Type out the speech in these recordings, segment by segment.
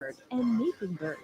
and making birds.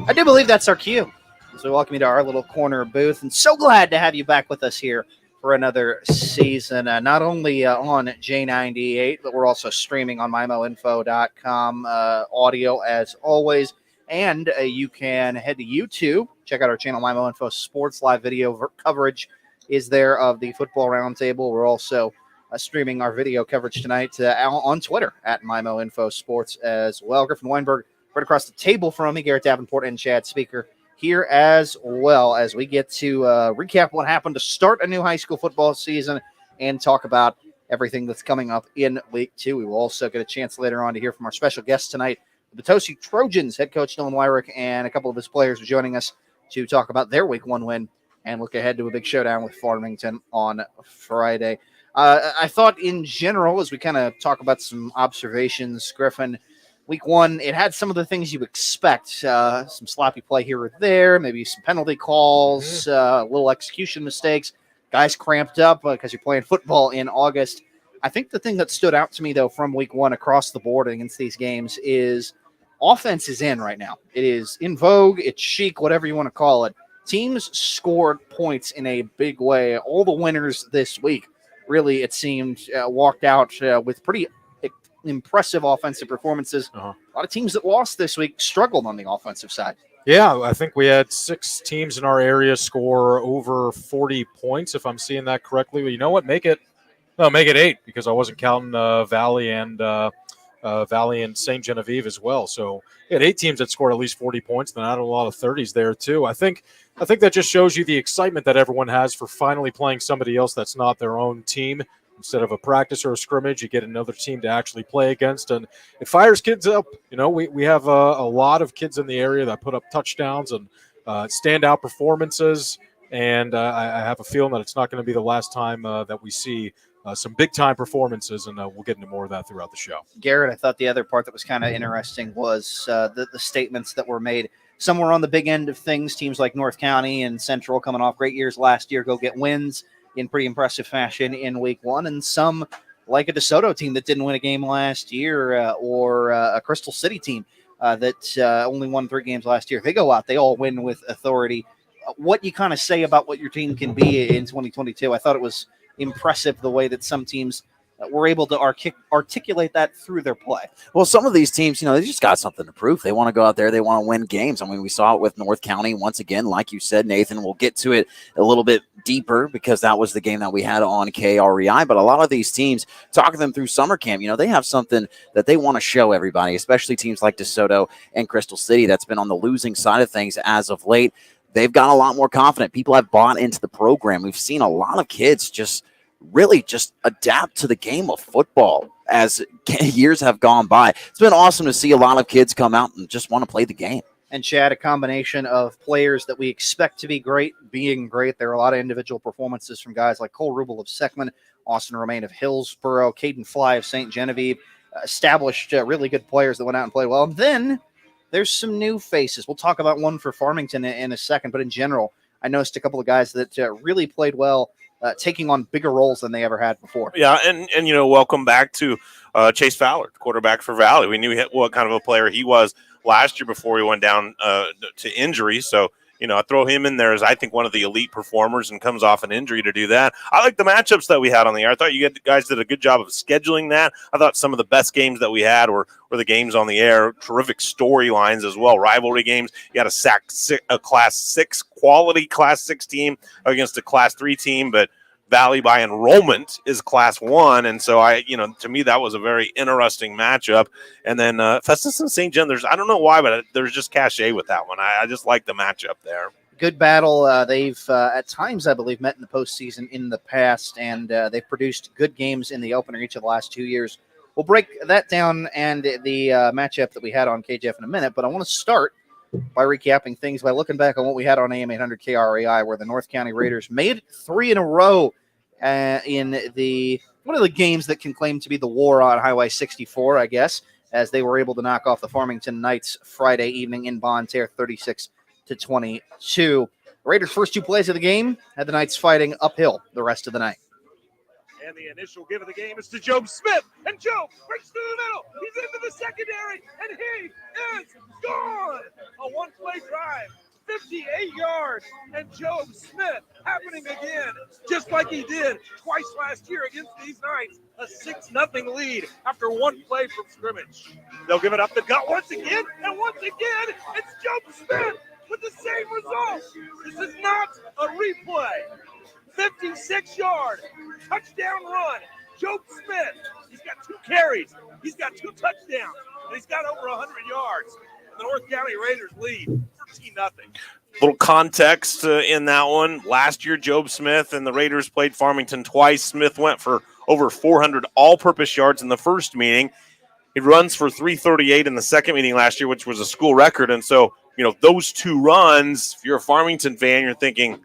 I do believe that's our cue. So welcome you to our little corner booth, and so glad to have you back with us here for another season. Not only on J98, but we're also streaming on MyMoInfo.com, audio as always. And you can head to YouTube, check out our channel, MyMoInfo Sports. Live video coverage is there of the football roundtable. We're also streaming our video coverage tonight on Twitter at MyMoInfo Sports as well. Griffin Weinberg right across the table from me, Garrett Davenport and Chad Speaker here as well, as we get to recap what happened to start a new high school football season and talk about everything that's coming up in week 2. We will also get a chance later on to hear from our special guest tonight, the Potosi Trojans head coach Dylan Weirich, and a couple of his players are joining us to talk about their week 1 win and look ahead to a big showdown with Farmington on Friday. I thought in general, as we kind of talk about some observations, Griffin, week 1, it had some of the things you expect. Some sloppy play here or there, maybe some penalty calls, little execution mistakes. Guys cramped up because you're playing football in August. I think the thing that stood out to me, though, from week 1 across the board against these games is offense is in right now. It is in vogue. It's chic, whatever you want to call it. Teams scored points in a big way. All the winners this week, really, it seemed, walked out with pretty impressive offensive performances. A lot of teams that lost this week struggled on the offensive side. Yeah, I think we had 6 teams in our area score over 40 points, if I'm seeing that correctly. Well, you know what? Make it 8, because I wasn't counting Valley and St. Genevieve as well. So we had 8 teams that scored at least 40 points. Then I had a lot of 30s there too. I think that just shows you the excitement that everyone has for finally playing somebody else that's not their own team. Instead of a practice or a scrimmage, you get another team to actually play against, and it fires kids up. You know, we have a lot of kids in the area that put up touchdowns and standout performances, and I have a feeling that it's not going to be the last time that we see some big-time performances, and we'll get into more of that throughout the show. Garrett, I thought the other part that was kind of interesting was the statements that were made. Some were on the big end of things, teams like North County and Central coming off great years last year, go get wins in pretty impressive fashion in week 1, and some like a DeSoto team that didn't win a game last year or a Crystal City team that only won 3 games last year. They go out, they all win with authority. What you kind of say about what your team can be in 2022, I thought it was impressive the way that some teams were able to articulate that through their play. Well, some of these teams, they just got something to prove. They want to go out there. They want to win games. I mean, we saw it with North County once again. Like you said, Nathan, we'll get to it a little bit deeper because that was the game that we had on KREI. But a lot of these teams, talking them through summer camp, they have something that they want to show everybody, especially teams like DeSoto and Crystal City that's been on the losing side of things as of late. They've gotten a lot more confident. People have bought into the program. We've seen a lot of kids just adapt to the game of football as years have gone by. It's been awesome to see a lot of kids come out and just want to play the game. And Chad, a combination of players that we expect to be great, being great. There are a lot of individual performances from guys like Cole Rubel of Seckman, Austin Romaine of Hillsborough, Caden Fly of St. Genevieve, established really good players that went out and played well. And then there's some new faces. We'll talk about one for Farmington in a second, but in general, I noticed a couple of guys that really played well, taking on bigger roles than they ever had before. Yeah, and welcome back to Chase Fowler, quarterback for Valley. We knew what kind of a player he was last year before he went down to injury. So, I throw him in there as I think one of the elite performers and comes off an injury to do that. I like the matchups that we had on the air. I thought you guys did a good job of scheduling that. I thought some of the best games that we had were the games on the air. Terrific storylines as well, rivalry games. You had a Class 6 quality Class 6 team against a Class 3 team, but Valley by enrollment is Class 1, and so to me that was a very interesting matchup. And then Festus and St. John, I don't know why, but there's just cachet with that one. I just like the matchup there. Good battle. They've at times, I believe, met in the postseason in the past, and they've produced good games in the opener each of the last 2 years. We'll break that down and the matchup that we had on KJF in a minute, but I want to start by recapping things by looking back on what we had on AM 800 KREI, where the North County Raiders made it 3 in a row in one of the games that can claim to be the war on Highway 64, I guess, as they were able to knock off the Farmington Knights Friday evening in Bonne Terre 36-22. Raiders' first 2 plays of the game had the Knights fighting uphill the rest of the night. And the initial give of the game is to Job Smith. And Job breaks through the middle. He's into the secondary. And he is gone. A one-play drive, 58 yards. And Job Smith happening again, just like he did twice last year against these Knights. A 6-0 lead after one play from scrimmage. They'll give it up the gut once again. And once again, it's Job Smith with the same result. This is not a replay. 56-yard touchdown run. Job Smith, he's got 2 carries. He's got 2 touchdowns. And he's got over 100 yards. And the North County Raiders lead 13-0. Little context in that one. Last year, Job Smith and the Raiders played Farmington twice. Smith went for over 400 all-purpose yards in the first meeting. He runs for 338 in the second meeting last year, which was a school record. And so, those 2 runs, if you're a Farmington fan, you're thinking,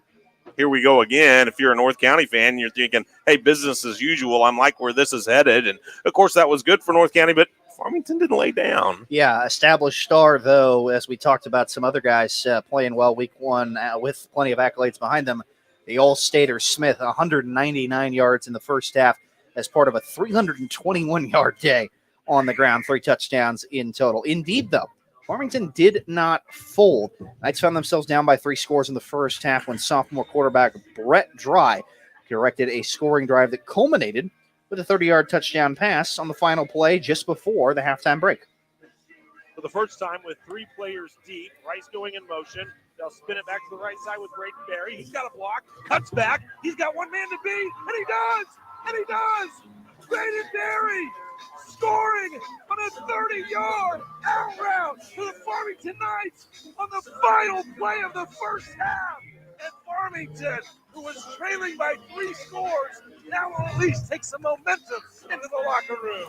here we go again. If you're a North County fan, you're thinking, hey, business as usual. I'm like where this is headed. And, of course, that was good for North County, but Farmington didn't lay down. Yeah, established star, though, as we talked about some other guys playing well week 1 with plenty of accolades behind them. The All-Stater Smith, 199 yards in the first half as part of a 321-yard day on the ground, 3 touchdowns in total. Indeed, though, Farmington did not fold. Knights found themselves down by 3 scores in the first half when sophomore quarterback Brett Dry directed a scoring drive that culminated with a 30-yard touchdown pass on the final play just before the halftime break. For the first time with 3 players deep, Rice going in motion. They'll spin it back to the right side with Braden Berry. He's got a block, cuts back. He's got one man to beat, and he does! And he does! Braden Berry scoring on a 30-yard out route for the Farmington Knights on the final play of the first half. And Farmington, who was trailing by 3 scores, now will at least take some momentum into the locker room.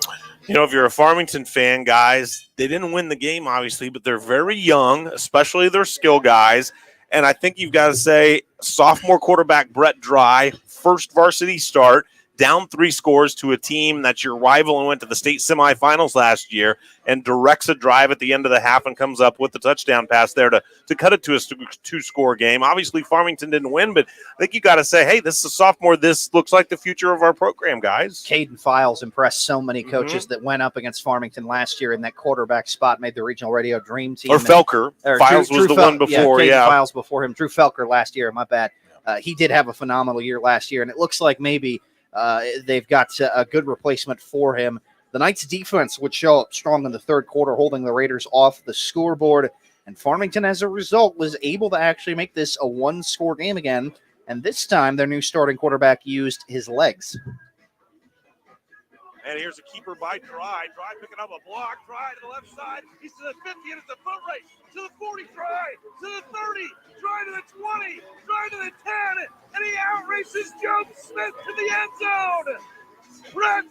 If you're a Farmington fan, guys, they didn't win the game, obviously, but they're very young, especially their skill guys. And I think you've got to say sophomore quarterback Brett Dry, first varsity start, down 3 scores to a team that's your rival and went to the state semifinals last year, and directs a drive at the end of the half and comes up with the touchdown pass there to cut it to a 2-score game. Obviously, Farmington didn't win, but I think you got to say, hey, this is a sophomore. This looks like the future of our program, guys. Caden Files impressed so many coaches that went up against Farmington last year in that quarterback spot, made the regional radio dream team. Or Felker. Files was the one before, Caden Files before him. Drew Felker last year, my bad. He did have a phenomenal year last year, and it looks like maybe they've got a good replacement for him. The Knights' defense would show up strong in the third quarter, holding the Raiders off the scoreboard. And Farmington, as a result, was able to actually make this a 1-score game again. And this time, their new starting quarterback used his legs. And here's a keeper by Dry. Dry picking up a block. Dry to the left side. He's to the 50, and it's a foot race. To the 40, Dry. To the 30. Dry to the 20. Dry to the 10. And he outraces Job Smith to the end zone. Brett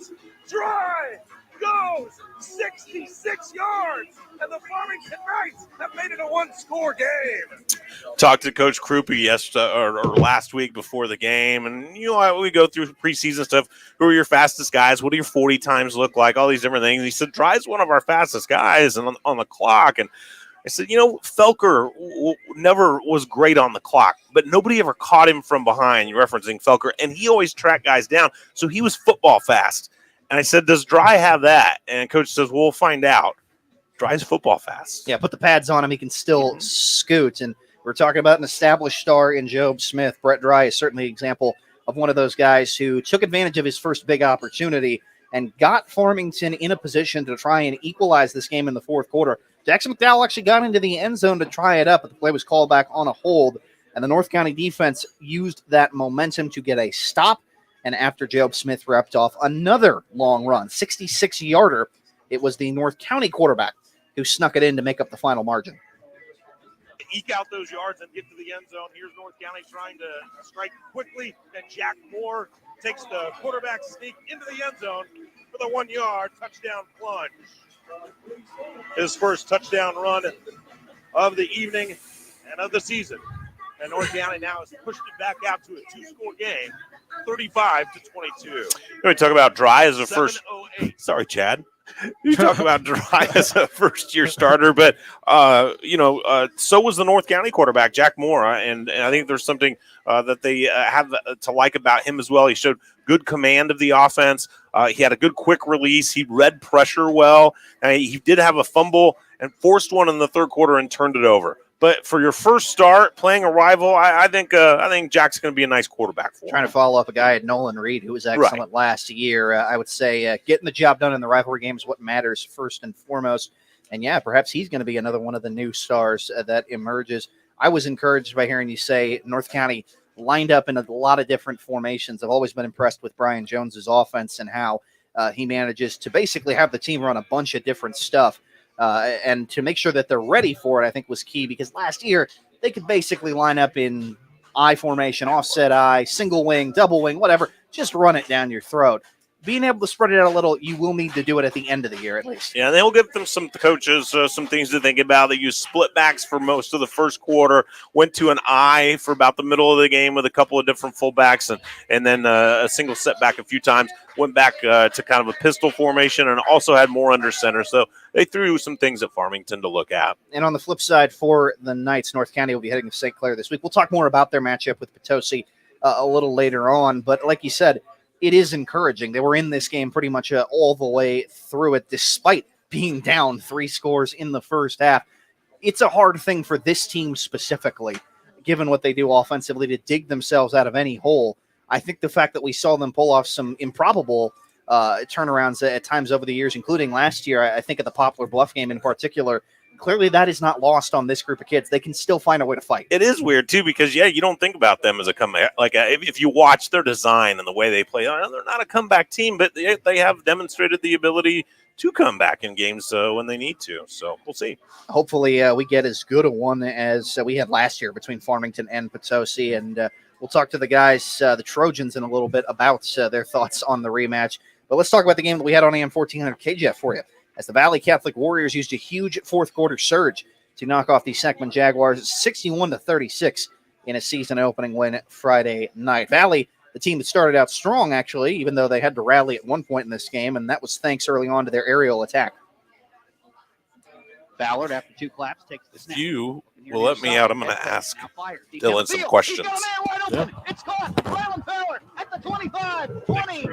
Dry goes 66 yards. And the Farmington Knights have made it a 1-score game. Talked to Coach Krupe or last week before the game, and we go through preseason stuff. Who are your fastest guys? What do your 40 times look like? All these different things. He said, Dry's one of our fastest guys and on the clock. And I said, Felker never was great on the clock, but nobody ever caught him from behind. You're referencing Felker, and he always tracked guys down, so he was football fast. And I said, does Dry have that? And Coach says, we'll find out. Dry's football fast. Yeah, put the pads on him. He can still scoot. And we're talking about an established star in Job Smith. Brett Dry is certainly an example of one of those guys who took advantage of his first big opportunity and got Farmington in a position to try and equalize this game in the fourth quarter. Jackson McDowell actually got into the end zone to try it up, but the play was called back on a hold. And the North County defense used that momentum to get a stop. And after Job Smith wrapped off another long run, 66-yarder, it was the North County quarterback who snuck it in to make up the final margin. Eke out those yards and get to the end zone. Here's North County trying to strike quickly, and Jack Moore takes the quarterback sneak into the end zone for the 1-yard touchdown plunge. His first touchdown run of the evening and of the season. And North County now has pushed it back out to a 2-score game, 35-22. We talk about Dry as a first. 7:08. Sorry, Chad. You talk about Dry as a first-year starter, but so was the North County quarterback, Jack Moore, and I think there's something that they have to like about him as well. He showed good command of the offense. He had a good quick release. He read pressure well. He did have a fumble and forced one in the third quarter and turned it over. But for your first start playing a rival, I think Jack's going to be a nice quarterback for him. Trying to follow up a guy at Nolan Reed, who was excellent last year. I would say getting the job done in the rivalry game is what matters first and foremost. And, yeah, perhaps he's going to be another one of the new stars that emerges. I was encouraged by hearing you say North County lined up in a lot of different formations. I've always been impressed with Brian Jones's offense and how he manages to basically have the team run a bunch of different stuff. And to make sure that they're ready for it, I think was key, because last year they could basically line up in I formation, offset I, single wing, double wing, whatever, just run it down your throat. Being able to spread it out a little, you will need to do it at the end of the year at least. Yeah, they'll give them some coaches some things to think about. They used split backs for most of the first quarter, went to an I for about the middle of the game with a couple of different fullbacks, and then a single setback a few times, went back to kind of a pistol formation, and also had more under center. So they threw some things at Farmington to look at. And on the flip side for the Knights, North County will be heading to St. Clair this week. We'll talk more about their matchup with Potosi a little later on, but like you said, it is encouraging. They were in this game pretty much all the way through it, despite being down 3 scores in the first half. It's a hard thing for this team specifically, given what they do offensively, to dig themselves out of any hole. I think the fact that we saw them pull off some improbable turnarounds at times over the years, including last year, I think at the Poplar Bluff game in particular, clearly that is not lost on this group of kids. They can still find a way to fight. It is weird, too, because, you don't think about them as a comeback. Like, if you watch their design and the way they play, they're not a comeback team, but they have demonstrated the ability to come back in games when they need to. So we'll see. Hopefully we get as good a one as we had last year between Farmington and Potosi, and we'll talk to the guys, the Trojans, in a little bit about their thoughts on the rematch. But let's talk about the game that we had on AM 1400 KJF for you, as the Valley Catholic Warriors used a huge fourth quarter surge to knock off the Seckman Jaguars 61-36 in a season opening win Friday night. Valley, the team that started out strong, actually, even though they had to rally at one point in this game, and that was thanks early on to their aerial attack. Ballard, after 2 claps, takes the snap. If you will let me out, I'm going to ask Dylan some questions. It's caught. Rylan Fowler at the 25, 20, 10,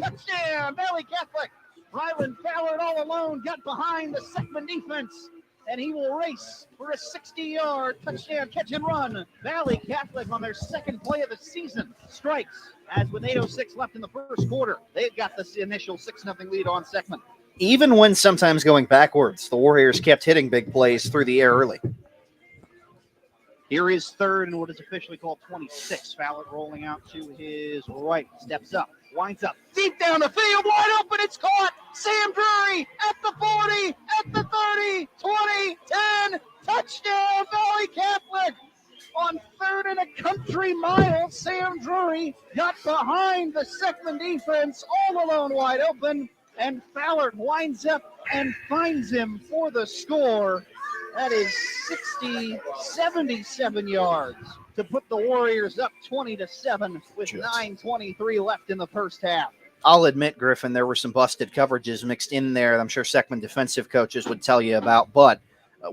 touchdown, Valley Catholic. Rylan Fowler all alone got behind the Seckman defense, and he will race for a 60-yard touchdown catch and run. Valley Catholic on their second play of the season strikes, as with 8:06 left in the first quarter. They've got this initial 6-0 lead on Seckman. Even when sometimes going backwards, the Warriors kept hitting big plays through the air early. Here is third and what is officially called 26. Fowler rolling out to his right, steps up, winds up, deep down the field, wide open, it's caught. Sam Drury at the 40, at the 30, 20, 10, touchdown, Valley Catholic. On third and a country mile, Sam Drury got behind the Seckman defense, all alone wide open, and Fowler winds up and finds him for the score. That is 77 yards to put the Warriors up 20-7 with 9:23 left in the first half. I'll admit, Griffin, there were some busted coverages mixed in there. I'm sure Seckman defensive coaches would tell you about. But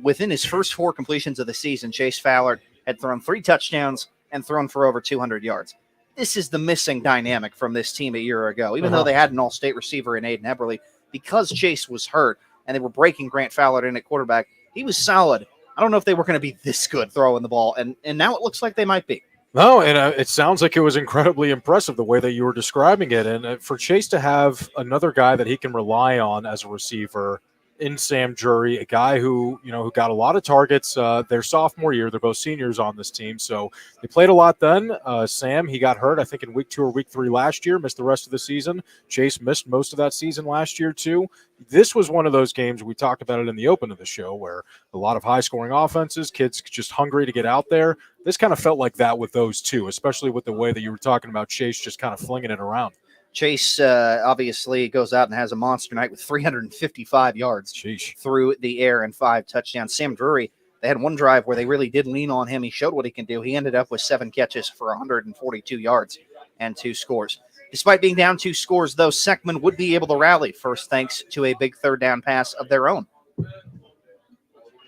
within his first 4 completions of the season, Chase Fowler had thrown 3 touchdowns and thrown for over 200 yards. This is the missing dynamic from this team a year ago. Even though they had an all-state receiver in Aiden Eberle, because Chase was hurt and they were breaking Grant Fowler in at quarterback, he was solid. I don't know if they were going to be this good throwing the ball, and now it looks like they might be. No, and it sounds like it was incredibly impressive the way that you were describing it. And for Chase to have another guy that he can rely on as a receiver in Sam Drury, a guy who got a lot of targets their sophomore year. They're both seniors on this team, so they played a lot then. Sam, he got hurt, I think, in week 2 or week 3 last year, missed the rest of the season. Chase missed most of that season last year too. This was one of those games, we talked about it in the open of the show, where a lot of high-scoring offenses, kids just hungry to get out there. This kind of felt like that with those two, especially with the way that you were talking about Chase just kind of flinging it around. Chase obviously goes out and has a monster night with 355 yards through the air and 5 touchdowns. Sam Drury, they had one drive where they really did lean on him. He showed what he can do. He ended up with 7 catches for 142 yards and 2 scores. Despite being down 2 scores, though, Seckman would be able to rally, first thanks to a big third down pass of their own.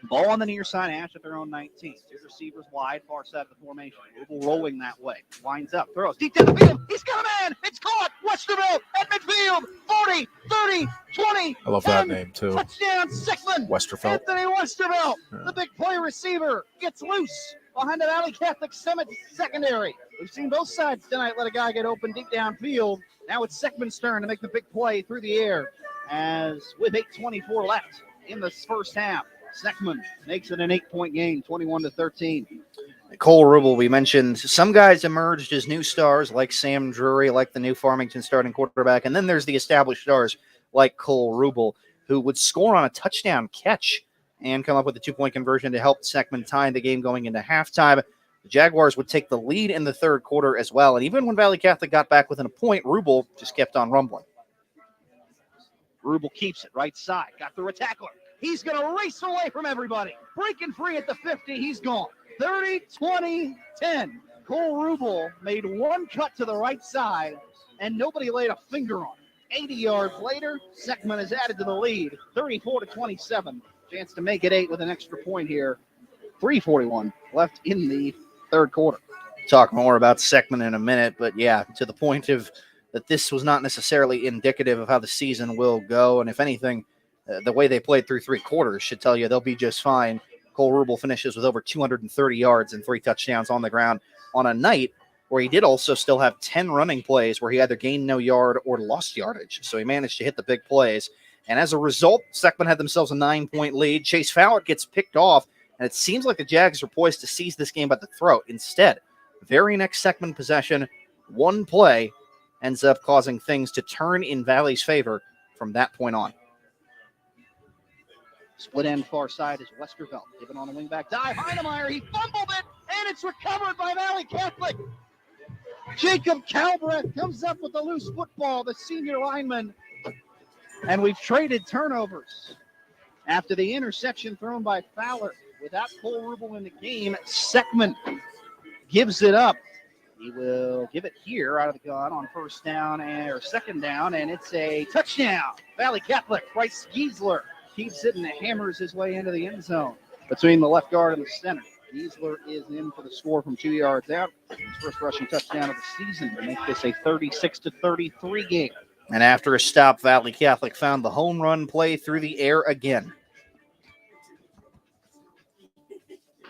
Ball on the near side hash at their own 19. Two receivers wide, far side of the formation. Rubel rolling that way. Winds up, throws deep down the field. He's got a man. It's caught. Westerville at midfield. 40, 30, 20. I love 10. that name, too. Touchdown, Sickman. Westerville. Anthony Westerville, Yeah. the big play receiver, gets loose behind the Valley Catholic secondary. We've seen both sides tonight let a guy get open deep downfield. Now it's Sickman's turn to make the big play through the air. As with 8:24 left in the first half, Seckman makes it an 8-point game, 21-13. Cole Rubel, we mentioned some guys emerged as new stars like Sam Drury, like the new Farmington starting quarterback. And then there's the established stars like Cole Rubel, who would score on a touchdown catch and come up with a 2-point conversion to help Seckman tie the game going into halftime. The Jaguars would take the lead in the third quarter as well. And even when Valley Catholic got back within a point, Rubel just kept on rumbling. Rubel keeps it right side, got through a tackler. He's going to race away from everybody. Breaking free at the 50, he's gone. 30, 20, 10. Cole Rubel made one cut to the right side, and nobody laid a finger on it. 80 yards later, Seckman has added to the lead, 34-27. Chance to make it 8 with an extra point here. 3:41 left in the third quarter. Talk more about Seckman in a minute, but yeah, to the point of that this was not necessarily indicative of how the season will go, and if anything, the way they played through 3 quarters should tell you they'll be just fine. Cole Rubel finishes with over 230 yards and 3 touchdowns on the ground on a night where he did also still have 10 running plays where he either gained no yard or lost yardage. So he managed to hit the big plays. And as a result, Seckman had themselves a 9-point lead. Chase Fowler gets picked off, and it seems like the Jags are poised to seize this game by the throat. Instead, very next Seckman possession, one play ends up causing things to turn in Valley's favor from that point on. Split end far side is Westerville. Given on a wingback dive. Heinemeyer, he fumbled it, and it's recovered by Valley Catholic. Jacob Calbreth comes up with the loose football, the senior lineman. And we've traded turnovers. After the interception thrown by Fowler, without Cole Rubel in the game, Seckman gives it up. He will give it here out of the gun on first down or second down, and it's a touchdown. Valley Catholic, Bryce Giesler keeps it and hammers his way into the end zone between the left guard and the center. Giesler is in for the score from 2 yards out. His first rushing touchdown of the season to make this a 36-33 game. And after a stop, Valley Catholic found the home run play through the air again.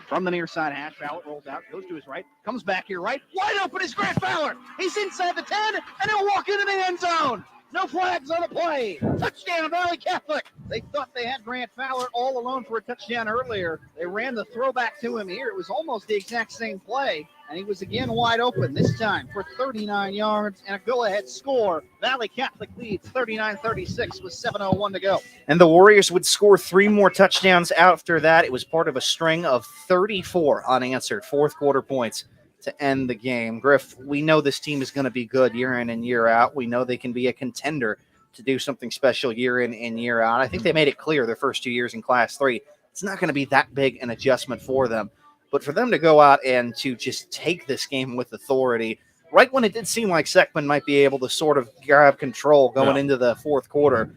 From the near side hash, Fowler rolls out, goes to his right, comes back here right, wide open is Grant Fowler. He's inside the 10, and he'll walk into the end zone. No flags on the play. Touchdown, Valley Catholic. They thought they had Grant Fowler all alone for a touchdown earlier. They ran the throwback to him here. It was almost the exact same play, and he was again wide open, this time for 39 yards and a go-ahead score. Valley Catholic leads 39-36 with 7:01 to go. And the Warriors would score 3 more touchdowns after that. It was part of a string of 34 unanswered fourth quarter points to end the game. Griff, we know this team is going to be good year in and year out. We know they can be a contender to do something special year in and year out. I think they made it clear their first 2 years in Class 3, it's not going to be that big an adjustment for them. But for them to go out and to just take this game with authority, right when it did seem like Seckman might be able to sort of grab control going into the fourth quarter,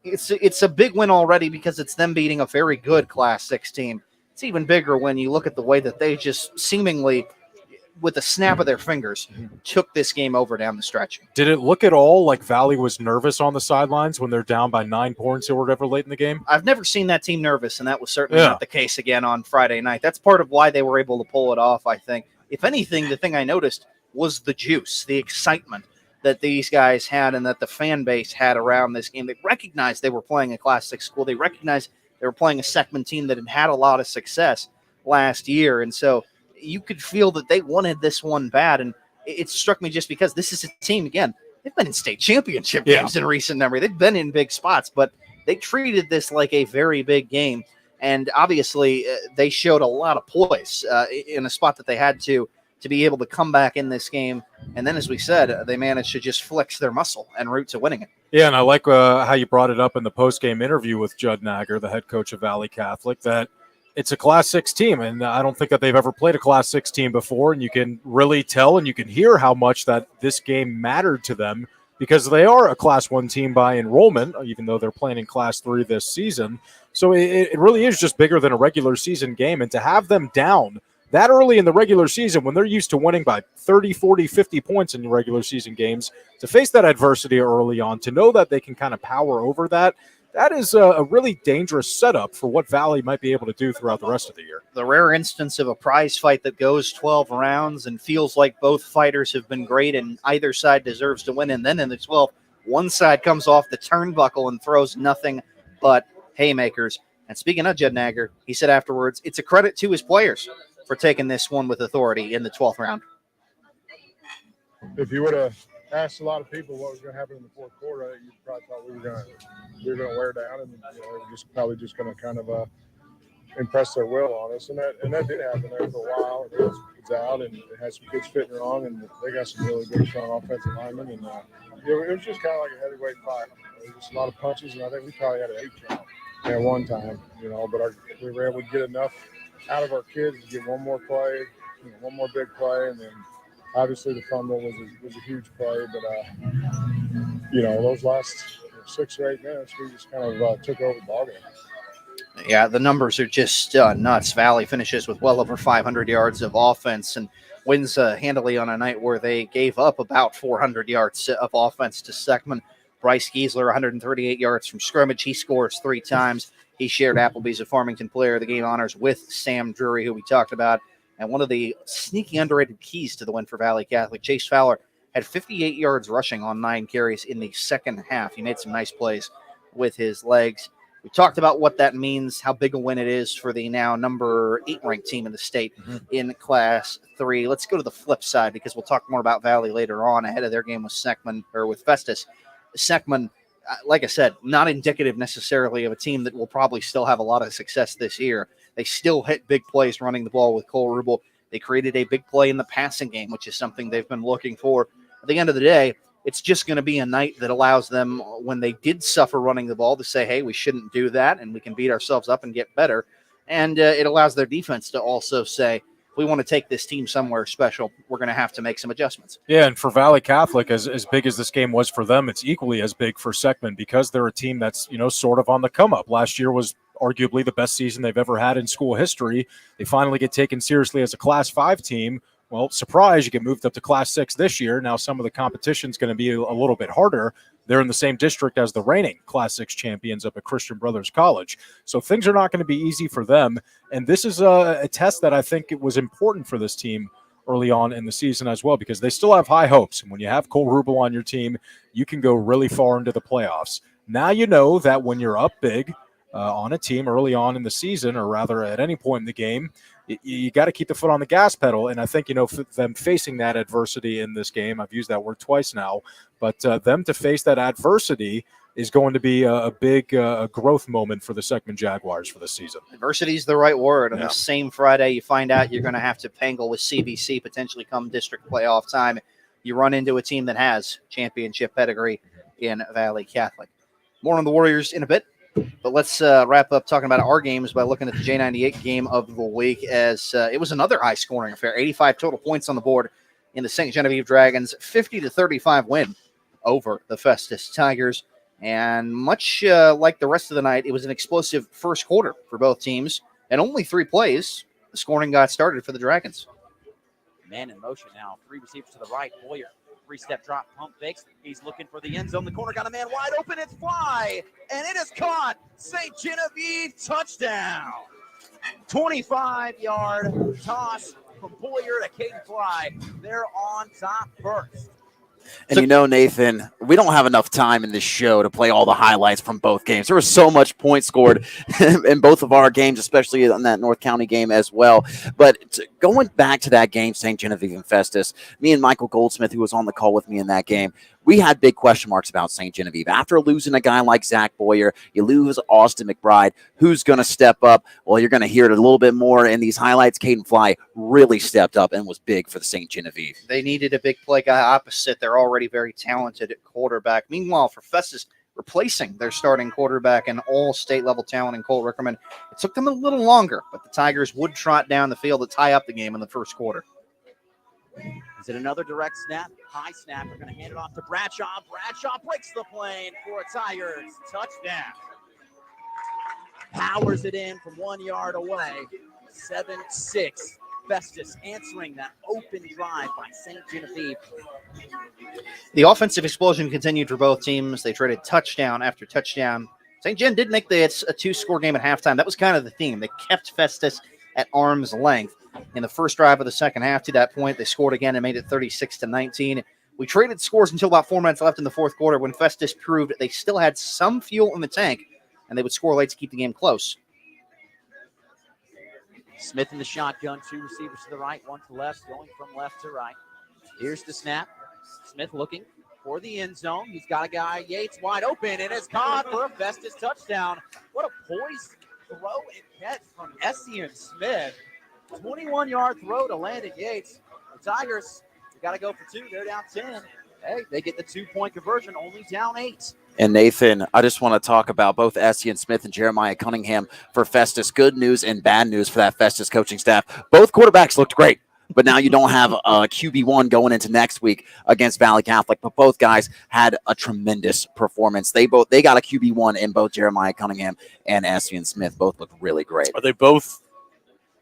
it's a big win already because it's them beating a very good Class 6 team. It's even bigger when you look at the way that they just seemingly, with a snap of their fingers, took this game over down the stretch. Did it look at all like Valley was nervous on the sidelines when they're down by 9 points or whatever late in the game? I've never seen that team nervous, and that was certainly not the case again on Friday night. That's part of why they were able to pull it off, I think. If anything, the thing I noticed was the juice, the excitement that these guys had and that the fan base had around this game. They recognized they were playing a Class 6 school. They recognized they were playing a Seckman team that had had a lot of success last year, and so you could feel that they wanted this one bad, and it struck me just because this is a team, again, they've been in state championship games in recent memory. They've been in big spots, but they treated this like a very big game, and obviously they showed a lot of poise in a spot that they had to be able to come back in this game, and then, as we said, they managed to just flex their muscle en route to winning it. Yeah, and I like how you brought it up in the post-game interview with Judd Nagger, the head coach of Valley Catholic, that it's a Class 6 team, and I don't think that they've ever played a Class 6 team before, and you can really tell and you can hear how much that this game mattered to them because they are a Class 1 team by enrollment, even though they're playing in Class 3 this season. So it really is just bigger than a regular season game. And to have them down that early in the regular season, when they're used to winning by 30, 40, 50 points in regular season games, to face that adversity early on, to know that they can kind of power over that, that is a really dangerous setup for what Valley might be able to do throughout the rest of the year. The rare instance of a prize fight that goes 12 rounds and feels like both fighters have been great and either side deserves to win. And then in the 12th, one side comes off the turnbuckle and throws nothing but haymakers. And speaking of Jed Nagger, he said afterwards, it's a credit to his players for taking this one with authority in the 12th round. If you would have asked a lot of people what was going to happen in the fourth quarter, you probably thought we were going to wear down, and they were probably just going to kind of impress their will on us, and that did happen there for a while. It was out, and it had some kids fitting wrong, and they got some really good, strong offensive linemen, and it was just kind of like a heavyweight fight. There was just a lot of punches, and I think we probably had an 8-count at one time, but we were able to get enough out of our kids to get one more play, one more big play, and then obviously the fumble was a huge play. But those last 6 or 8 minutes, we just kind of took over the ballgame. Yeah, the numbers are just nuts. Valley finishes with well over 500 yards of offense and wins handily on a night where they gave up about 400 yards of offense to Seckman. Bryce Giesler, 138 yards from scrimmage. He scores 3 times. He shared Applebee's a Farmington Player of the Game honors with Sam Drury, who we talked about. And one of the sneaky underrated keys to the win for Valley Catholic, Chase Fowler, had 58 yards rushing on 9 carries in the second half. He made some nice plays with his legs. We talked about what that means, how big a win it is for the now number 8 ranked team in the state in Class 3. Let's go to the flip side because we'll talk more about Valley later on ahead of their game with Seckman or with Festus. Seckman, like I said, not indicative necessarily of a team that will probably still have a lot of success this year. They still hit big plays running the ball with Cole Rubel. They created a big play in the passing game, which is something they've been looking for. At the end of the day, it's just going to be a night that allows them, when they did suffer running the ball, to say, hey, we shouldn't do that, and we can beat ourselves up and get better. And it allows their defense to also say, if we want to take this team somewhere special, we're going to have to make some adjustments. Yeah, and for Valley Catholic, as big as this game was for them, it's equally as big for Seckman because they're a team that's, sort of on the come-up. Last year was arguably the best season they've ever had in school history. They finally get taken seriously as a Class 5 team. Well, surprise, you get moved up to Class 6 this year. Now some of the competition is going to be a little bit harder. They're in the same district as the reigning Class 6 champions up at Christian Brothers College. So things are not going to be easy for them. And this is a test that I think it was important for this team early on in the season as well, because they still have high hopes. And when you have Cole Rubel on your team, you can go really far into the playoffs. Now you know that when you're up big on a team early on in the season, or rather at any point in the game, you got to keep the foot on the gas pedal. And I think, for them facing that adversity in this game, I've used that word twice now, but them to face that adversity is going to be a big growth moment for the Seckman Jaguars for this season. Adversity is the right word. On the same Friday, you find out you're going to have to pangle with CBC potentially come district playoff time. You run into a team that has championship pedigree in Valley Catholic. More on the Warriors in a bit. But let's wrap up talking about our games by looking at the J98 game of the week, as it was another high-scoring affair. 85 total points on the board in the St. Genevieve Dragons, 50-35 win over the Festus Tigers. And much like the rest of the night, it was an explosive first quarter for both teams. And only 3 plays, the scoring got started for the Dragons. Man in motion now. 3 receivers to the right. Boyer, 3-step drop, pump fakes. He's looking for the end zone. The corner got a man wide open. It's fly, and it is caught. St. Genevieve touchdown. 25-yard toss from Boyer to Caden Fly. They're on top first. And Nathan, we don't have enough time in this show to play all the highlights from both games. There was so much points scored in both of our games, especially on that North County game as well. But going back to that game, St. Genevieve and Festus, me and Michael Goldsmith, who was on the call with me in that game, we had big question marks about St. Genevieve. After losing a guy like Zach Boyer, you lose Austin McBride. Who's going to step up? Well, you're going to hear it a little bit more in these highlights. Caden Fly really stepped up and was big for the St. Genevieve. They needed a big play guy opposite. They're already very talented at quarterback. Meanwhile, for Festus, replacing their starting quarterback and all state-level talent in Cole Rickerman, it took them a little longer, but the Tigers would trot down the field to tie up the game in the first quarter. Is it another direct snap? High snap. They're going to hand it off to Bradshaw. Bradshaw breaks the plane for a Tigers touchdown. Powers it in from 1 yard away. 7-6. Festus answering that open drive by St. Genevieve. The offensive explosion continued for both teams. They traded touchdown after touchdown. St. Gen did make it's a 2-score game at halftime. That was kind of the theme. They kept Festus at arm's length. In the first drive of the second half, to that point, they scored again and made it 36-19. We traded scores until about 4 minutes left in the fourth quarter when Festus proved they still had some fuel in the tank, and they would score late to keep the game close. Smith in the shotgun, 2 receivers to the right, 1 to the left, going from left to right. Here's the snap. Smith looking for the end zone. He's got a guy, Yates, wide open, and it's caught for a Festus touchdown. What a poised throw and catch from Essien Smith. 21-yard throw to Landon Yates. The Tigers, they got to go for 2. They're down 10. Hey, they get the 2-point conversion, only down 8. And Nathan, I just want to talk about both Essien Smith and Jeremiah Cunningham for Festus. Good news and bad news for that Festus coaching staff. Both quarterbacks looked great, but now you don't have a QB1 going into next week against Valley Catholic. But both guys had a tremendous performance. They got a QB1 in both Jeremiah Cunningham and Essien Smith. Both looked really great. Are they both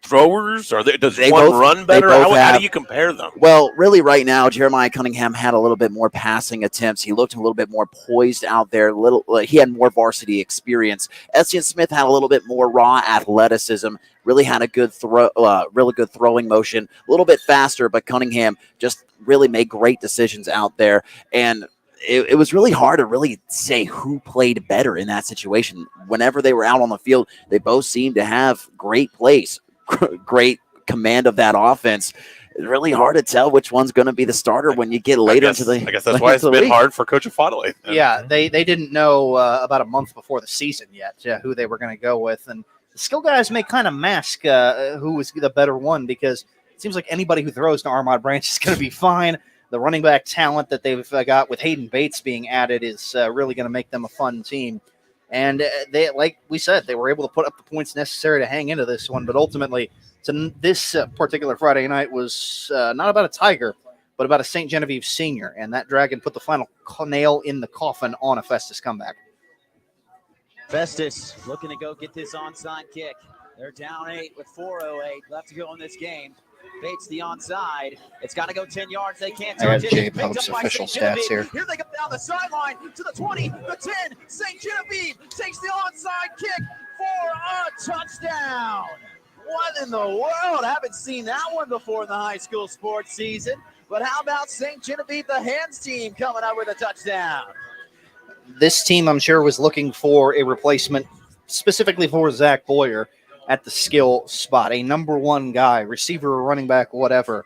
throwers? Does They one both- run better? they both How have- do you compare them? Well, really right now, Jeremiah Cunningham had a little bit more passing attempts. He looked a little bit more poised out there. He had more varsity experience. Essien Smith had a little bit more raw athleticism. Really had a good really good throwing motion. A little bit faster, but Cunningham just really made great decisions out there. And it was really hard to really say who played better in that situation. Whenever they were out on the field, they both seemed to have great plays. Great command of that offense. It's really hard to tell which one's going to be the starter when you get later into the. I guess that's why it's been hard for Coach Afadale. Yeah, they didn't know about a month before the season yet who they were going to go with. And the skill guys may kind of mask who was the better one, because it seems like anybody who throws to Armand Branch is going to be fine. The running back talent that they've got with Hayden Bates being added is really going to make them a fun team. And they, like we said, they were able to put up the points necessary to hang into this one. But ultimately, this particular Friday night was not about a Tiger, but about a St. Genevieve senior. And that Dragon put the final nail in the coffin on a Festus comeback. Festus looking to go get this onside kick. They're down 8 with 4:08 left to go in this game. Bates the onside. It's got to go 10 yards. They can't touch it. Jay Pope's official stats here. Here they go down the sideline to the 20, the 10. St. Genevieve takes the onside kick for a touchdown. What in the world? I haven't seen that one before in the high school sports season. But how about St. Genevieve, the hands team, coming up with a touchdown? This team, I'm sure, was looking for a replacement specifically for Zach Boyer at the skill spot, a number 1 guy, receiver or running back, whatever.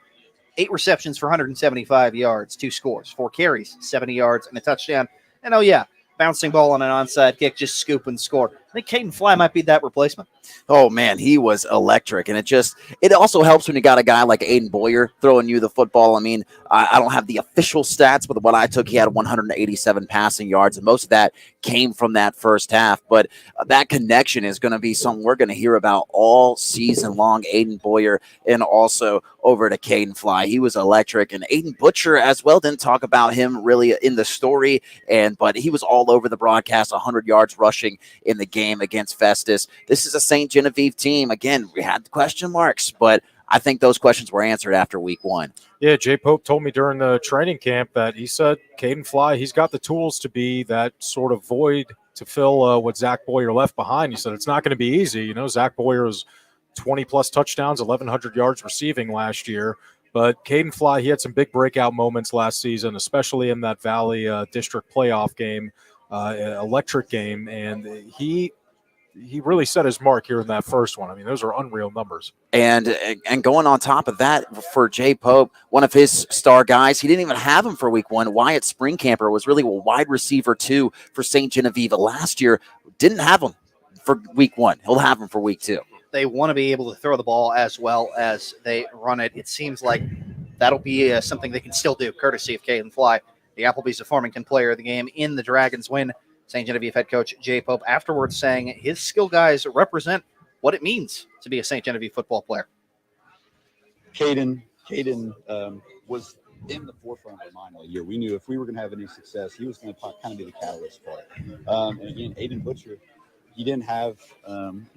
8 receptions for 175 yards, 2 scores, 4 carries, 70 yards, and a touchdown. And, oh, yeah, bouncing ball on an onside kick, just scoop and score. I think Caden Fly might be that replacement. Oh, man, he was electric. And it also helps when you got a guy like Aiden Boyer throwing you the football. I mean, I don't have the official stats, but what I took, he had 187 passing yards, and most of that came from that first half. But that connection is going to be something we're going to hear about all season long, Aiden Boyer, and also over to Caden Fly. He was electric. And Aiden Butcher as well, didn't talk about him really in the story, but he was all over the broadcast, 100 yards rushing in the game against Festus. This is a St. Genevieve team. Again, we had question marks, but I think those questions were answered after week 1. Yeah, Jay Pope told me during the training camp that he said Caden Fly, he's got the tools to be that sort of void to fill what Zach Boyer left behind. He said it's not going to be easy. You know, Zach Boyer was 20-plus touchdowns, 1,100 yards receiving last year. But Caden Fly, he had some big breakout moments last season, especially in that Valley District playoff game, electric game, and he really set his mark here in that first one. I mean, those are unreal numbers. And going on top of that, for Jay Pope, one of his star guys, he didn't even have him for week 1. Wyatt Springcamper was really a wide receiver 2 for St. Genevieve last year. Didn't have him for week 1. He'll have him for week 2. They want to be able to throw the ball as well as they run it. It seems like that'll be something they can still do, courtesy of Caden Fly. The Applebee's a Farmington player of the game in the Dragons win. St. Genevieve head coach Jay Pope afterwards saying his skill guys represent what it means to be a St. Genevieve football player. Caden was in the forefront of our mind all year. We knew if we were going to have any success, he was going to kind of be the catalyst for it. And again, Aiden Butcher, he didn't have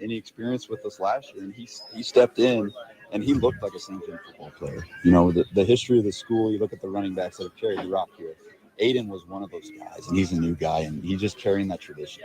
any experience with us last year, and he stepped in, and he looked like a St. John football player. You know, the history of the school, you look at the running backs that have carried the rock here. Aiden was one of those guys, and he's a new guy, and he's just carrying that tradition.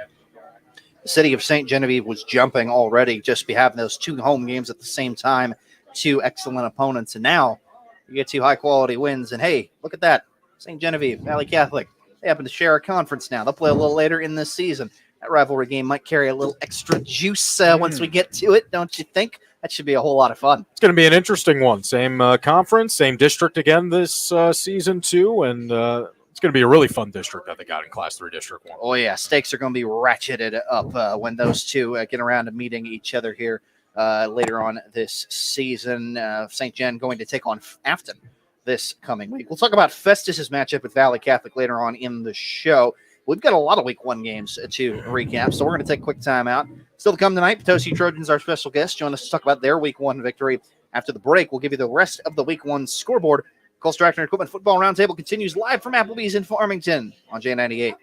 The city of St. Genevieve was jumping already, just be having those 2 home games at the same time, 2 excellent opponents. And now you get 2 high-quality wins. And, hey, look at that. St. Genevieve, Valley Catholic, they happen to share a conference now. They'll play a little later in this season. That rivalry game might carry a little extra juice once we get to it, don't you think? That should be a whole lot of fun. It's going to be an interesting one. Same conference, same district again this season, too. And it's going to be a really fun district that they got in Class 3 District 1. Oh, yeah. Stakes are going to be ratcheted up when those 2 get around to meeting each other here later on this season. St. Gen going to take on Afton this coming week. We'll talk about Festus's matchup with Valley Catholic later on in the show. We've got a lot of Week 1 games to recap, so we're going to take a quick time out. Still to come tonight, Potosi Trojans, our special guest, join us to talk about their Week 1 victory. After the break, we'll give you the rest of the Week 1 scoreboard. Coles Tractor and Equipment Football Roundtable continues live from Applebee's in Farmington on J98.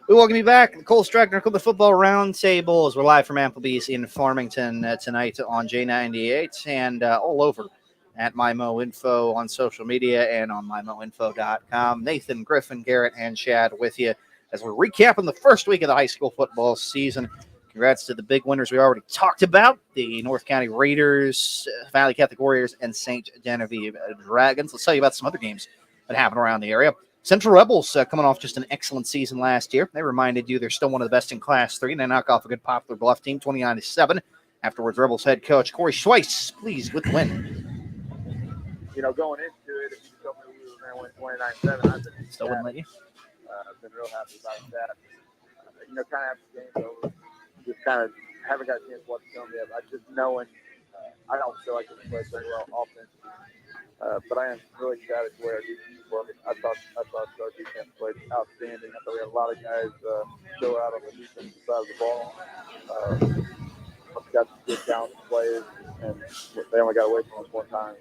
We welcome you back. The Cole Strackner Club of Football Roundtable as we're live from Applebee's in Farmington tonight on J98 and all over at MyMoInfo on social media and on MyMoInfo.com. Nathan, Griffin, Garrett, and Chad with you as we're recapping the first week of the high school football season. Congrats to the big winners we already talked about, the North County Raiders, Valley Catholic Warriors, and St. Genevieve Dragons. Let's tell you about some other games that happened around the area. Central Rebels coming off just an excellent season last year. They reminded you they're still one of the best in Class 3, and they knock off a good Poplar Bluff team, 29-7. Afterwards, Rebels head coach Corey Schweiss, pleased with the win. You know, going into it, if you told me we were going to win 29-7, I've been Still wouldn't let you? I've been real happy about that. You know, kind of after the game's over, just kind of haven't got a chance to watch the film yet. I just knowing I don't feel like we played very well offensively. But I am really excited to where our defense played. I thought our defense played outstanding. I thought we had a lot of guys show out on the defensive side of the ball. We've got some good talented players, and they only got away from us one time.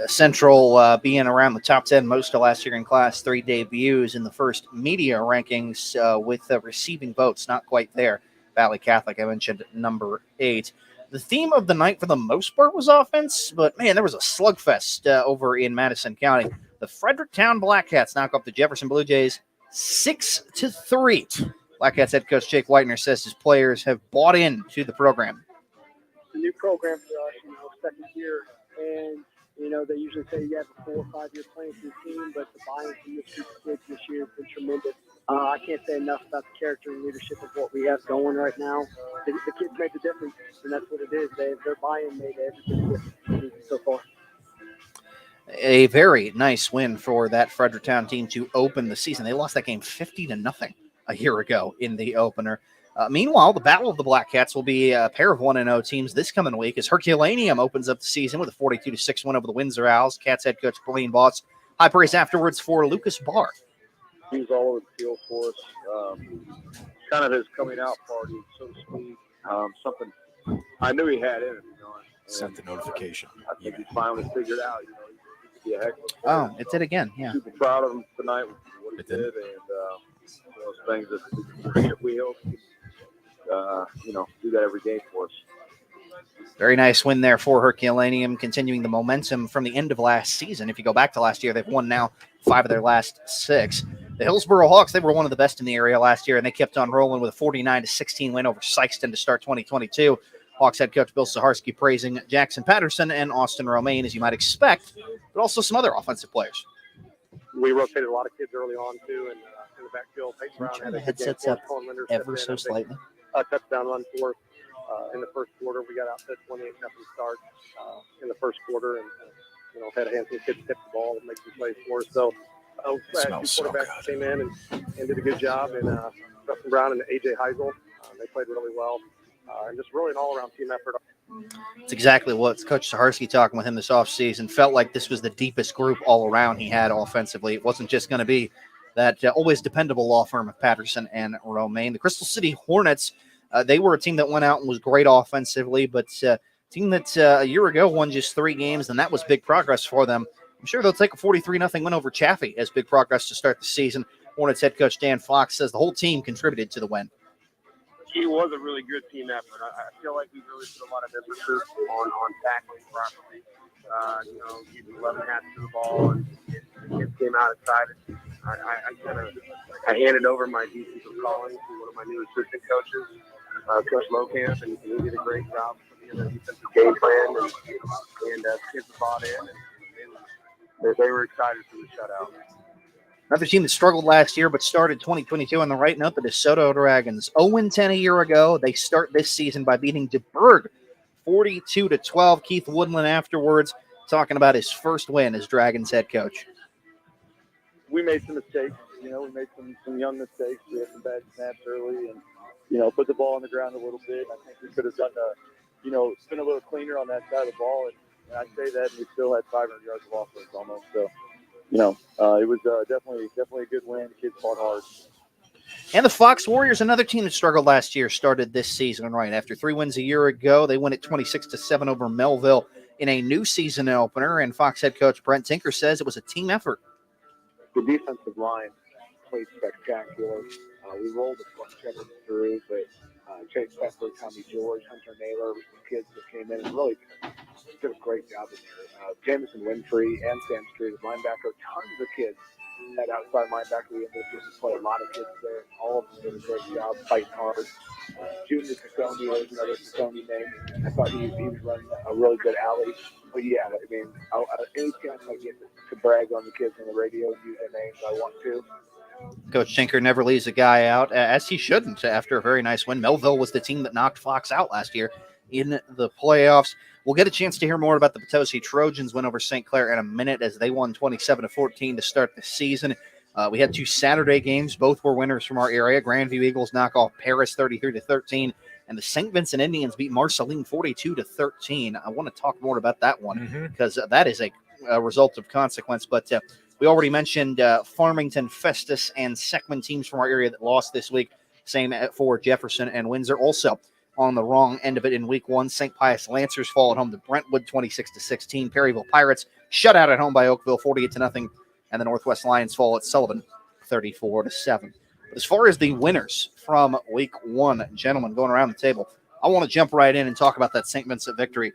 Central being around the top 10 most of last year in Class 3 debuts in the first media rankings with receiving votes, not quite there. Valley Catholic, I mentioned, number 8. The theme of the night for the most part was offense, but man, there was a slugfest over in Madison County. The Fredericktown Black Cats knock off the Jefferson Blue Jays 6-3. Black Cats head coach Jake Whitener says his players have bought into the program. The new program for us, second year, and they usually say you have a 4 or 5 year plan for the team, but the buy-in from this group of kids this year has been tremendous. I can't say enough about the character and leadership of what we have going right now. The kids made the difference, and that's what it is. Their buy-in made everything different so far. A very nice win for that Fredericktown team to open the season. They lost that game 50-0 a year ago in the opener. Meanwhile, the Battle of the Black Cats will be a pair of 1-0 teams this coming week as Herculaneum opens up the season with a 42-6 win over the Windsor Owls. Cats head coach Blaine Boss. High praise afterwards for Lucas Barr. He was all over the field for us. Kind of his coming out party, so to speak. Something I knew he had in him. Sent the notification. I think he finally figured out. He could be a heck of a player. Oh, it did again. Yeah. Super proud of him tonight with what he did, and those things that we hope do that every game for us. Very nice win there for Herculaneum, continuing the momentum from the end of last season. If you go back to last year, they've won now 5 of their last 6. The Hillsborough Hawks, they were one of the best in the area last year, and they kept on rolling with a 49-16 win over Sykeston to start 2022. Hawks head coach Bill Saharsky praising Jackson Patterson and Austin Romaine, as you might expect, but also some other offensive players. We rotated a lot of kids early on, too, and in the backfield, Peyton Brown Turn had the a good headsets game up for us. Linder ever stepped so in, slightly. A touchdown run for us. In the first quarter, we got out to 28-0 start in the first quarter, and had a handful of kids tip the ball and make some plays for us. So, quarterbacks came in and did a good job, and Justin Brown and AJ Heisel, they played really well, and just really an all-around team effort. It's exactly what Coach Saharsky talking with him this offseason. Felt like this was the deepest group all around he had offensively. It wasn't just going to be that always dependable law firm of Patterson and Romaine. The Crystal City Hornets, they were a team that went out and was great offensively, but a team that a year ago won just 3 games, and that was big progress for them. I'm sure they'll take a 43-0 win over Chaffee as big progress to start the season. Hornets head coach Dan Fox says the whole team contributed to the win. It was a really good team effort. I feel like we really put a lot of emphasis on tackling properly. Getting 11 hats to the ball, and kids came out excited. I handed over my defensive calling to one of my new assistant coaches, Coach Lokamp, and he did a great job putting in the defensive game plan, and kids bought in, and they were excited for the shutout. Another team that struggled last year but started 2022 on the right note, the DeSoto Dragons. 0-10 a year ago. They start this season by beating DeBerg 42-12. Keith Woodland afterwards talking about his first win as Dragons head coach. We made some mistakes. We made some young mistakes. We had some bad snaps early and, put the ball on the ground a little bit. I think we could have done been a little cleaner on that side of the ball. And I say that, and we still had 500 yards of offense almost. So, it was definitely a good win. The kids fought hard. And the Fox Warriors, another team that struggled last year, started this season right after 3 wins a year ago. They win at 26-7 over Melville in a new season opener. And Fox head coach Brent Tinker says it was a team effort. The defensive line definitely spectacular. We rolled a bunch of them through, but Chase Pepper, Tommy George, Hunter Naylor, some kids that came in and really did a great job in there. Jamison Winfrey and Sam Street as linebacker, tons of kids at outside linebacker. We ended up play a lot of kids there. All of them did a great job fighting hard. Junior Cassoni was another Cassoni name. I thought he was running a really good alley. But yeah, I mean, any chance I get to brag on the kids on the radio and use their names, I want to. Coach Tinker never leaves a guy out, as he shouldn't, after a very nice win. Melville was the team that knocked Fox out last year in the playoffs. We'll get a chance to hear more about the Potosi Trojans win over St. Clair in a minute as they won 27-14 to start the season. We had 2 Saturday games. Both were winners from our area. Grandview Eagles knock off Paris 33-13, and the St. Vincent Indians beat Marceline 42-13. I want to talk more about that one because that is a result of consequence. But we already mentioned Farmington, Festus, and Seckman teams from our area that lost this week. Same for Jefferson and Windsor. Also on the wrong end of it in week 1, St. Pius Lancers fall at home to Brentwood 26-16. Perryville Pirates shut out at home by Oakville 48-0. And the Northwest Lions fall at Sullivan 34-7. But as far as the winners from week 1, gentlemen, going around the table, I want to jump right in and talk about that St. Vincent victory.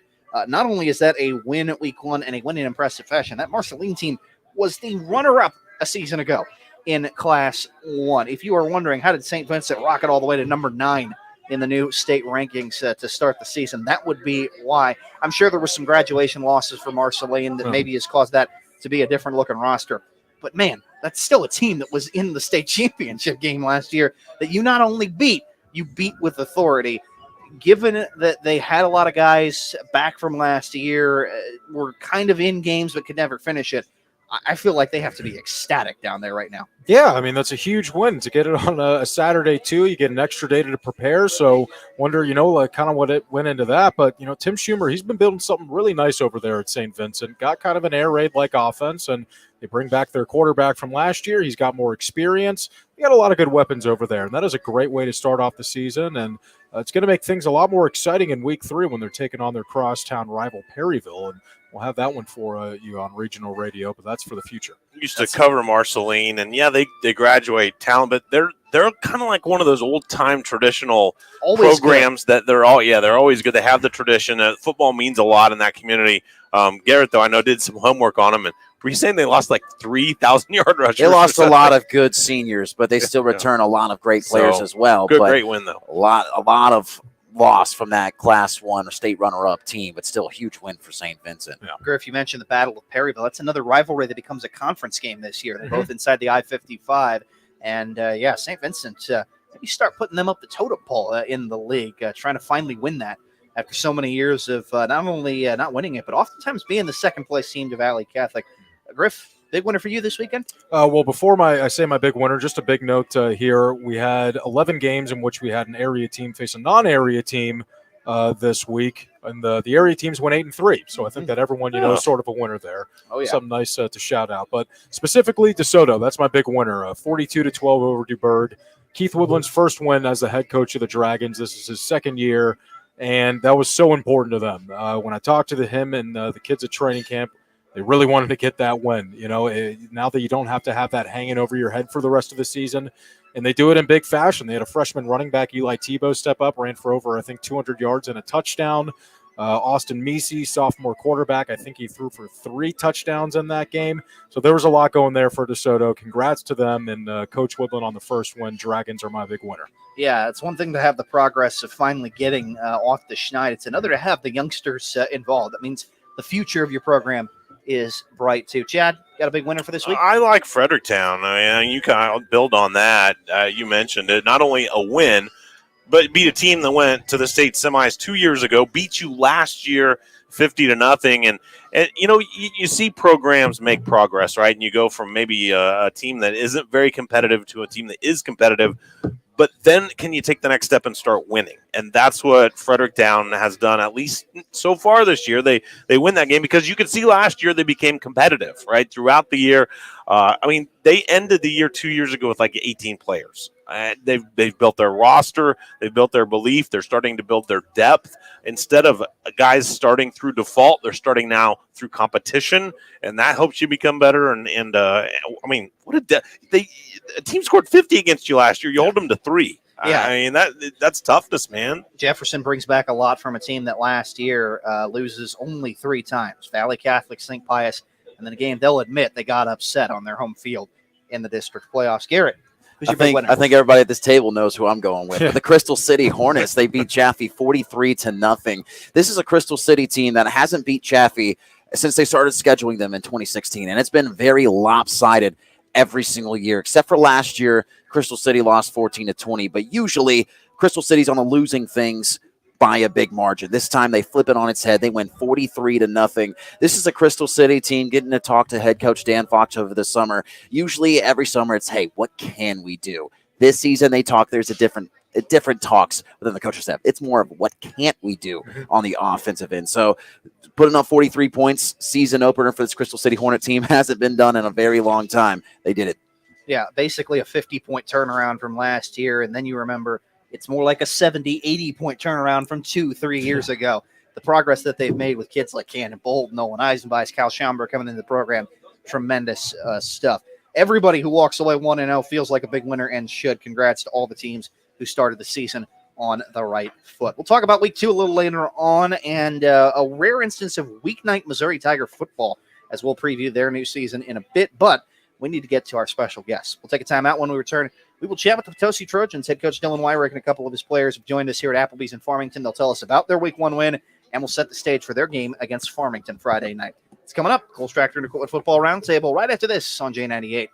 Not only is that a win at week 1 and a win in impressive fashion, that Marceline team was the runner-up a season ago in Class 1. If you are wondering, how did St. Vincent rocket all the way to number 9 in the new state rankings to start the season? That would be why. I'm sure there were some graduation losses for Marceline that maybe has caused that to be a different-looking roster. But, man, that's still a team that was in the state championship game last year that you not only beat, you beat with authority. Given that they had a lot of guys back from last year, were kind of in games but could never finish it, I feel like they have to be ecstatic down there right now. Yeah, I mean, that's a huge win to get it on a Saturday, too. You get an extra day to prepare. So wonder, like kind of what it went into that. But, Tim Schumer, he's been building something really nice over there at St. Vincent. Got kind of an air raid-like offense, and they bring back their quarterback from last year. He's got more experience. They got a lot of good weapons over there, and that is a great way to start off the season. And it's going to make things a lot more exciting in week 3 when they're taking on their crosstown rival Perryville. And we'll have that one for you on regional radio, but that's for the future. Used to cover Marceline, and yeah, they graduate talent, but they're kind of like one of those old time traditional programs that they're always good. They have the tradition. Football means a lot in that community. Garrett, though, I know did some homework on them, and were you saying they lost like 3,000-yard rushers? They lost a lot of good seniors, but they still return a lot of great players as well. Great win though. A lot of loss from that Class 1 state runner-up team, but still a huge win for St. Vincent. Yeah. Griff, you mentioned the Battle of Perryville. That's another rivalry that becomes a conference game this year. They're both inside the I-55. And, St. Vincent, maybe start putting them up the totem pole in the league, trying to finally win that after so many years of not only not winning it, but oftentimes being the second-place team to Valley Catholic. Griff, big winner for you this weekend? Well, before I say my big winner, just a big note here. We had 11 games in which we had an area team face a non-area team this week, and the area teams went 8-3. So I think that everyone, is sort of a winner there. Oh, yeah. Something nice to shout out. But specifically, DeSoto, that's my big winner, 42-12 over DuBourg. Keith Woodland's first win as the head coach of the Dragons. This is his second year, and that was so important to them. When I talked to him and the kids at training camp, they really wanted to get that win. Now that you don't have to have that hanging over your head for the rest of the season, and they do it in big fashion. They had a freshman running back, Eli Tebow, step up, ran for over, 200 yards and a touchdown. Austin Meese, sophomore quarterback, I think he threw for 3 touchdowns in that game. So there was a lot going there for DeSoto. Congrats to them, and Coach Woodland on the first win. Dragons are my big winner. Yeah, it's one thing to have the progress of finally getting off the schneid. It's another to have the youngsters involved. That means the future of your program is bright too. Chad, got a big winner for this week? I like Fredericktown. I mean, you kind of build on that. You mentioned it. Not only a win, but beat a team that went to the state semis 2 years ago, beat you last year 50-0. And you see programs make progress, right? And you go from maybe a team that isn't very competitive to a team that is competitive. But then can you take the next step and start winning? And that's what Fredericktown has done, at least so far this year. They win that game because you could see last year they became competitive, right, throughout the year. They ended the year 2 years ago with like 18 players. They've built their roster. They've built their belief. They're starting to build their depth. Instead of guys starting through default, they're starting now through competition, and that helps you become better. A team scored 50 against you last year. You hold them to 3. Yeah. That's toughness, man. Jefferson brings back a lot from a team that last year loses only 3 times. Valley Catholic, St. Pius, and then again, they'll admit they got upset on their home field in the district playoffs. Garrett, who's your big winner? I think everybody at this table knows who I'm going with. The Crystal City Hornets. They beat Chaffee 43-0. This is a Crystal City team that hasn't beat Chaffee since they started scheduling them in 2016, and it's been very lopsided every single year, except for last year. Crystal City lost 14-20, but usually Crystal City's on the losing things by a big margin. This time they flip it on its head. They win 43-0. This is a Crystal City team getting to talk to head coach Dan Fox over the summer. Usually every summer it's, hey, what can we do? This season they talk, there's a different talks within the coaching staff. It's more of what can't we do on the offensive end. So putting up 43 points, season opener for this Crystal City Hornet team hasn't been done in a very long time. They did it. Yeah, basically a 50-point turnaround from last year, and then you remember it's more like a 70, 80-point turnaround from 2-3 years ago. The progress that they've made with kids like Cannon Bold, Nolan Eisenbeis, Cal Schaumburg coming into the program, tremendous stuff. Everybody who walks away 1-0 feels like a big winner and should. Congrats to all the teams who started the season on the right foot. We'll talk about week 2 a little later on, and a rare instance of weeknight Missouri Tiger football as we'll preview their new season in a bit, but we need to get to our special guests. We'll take a time out. When we return, we will chat with the Potosi Trojans. Head coach Dylan Weirich and a couple of his players have joined us here at Applebee's in Farmington. They'll tell us about their week 1 win, and we'll set the stage for their game against Farmington Friday night. It's coming up. Cole Stractor and the Football Roundtable right after this on J98.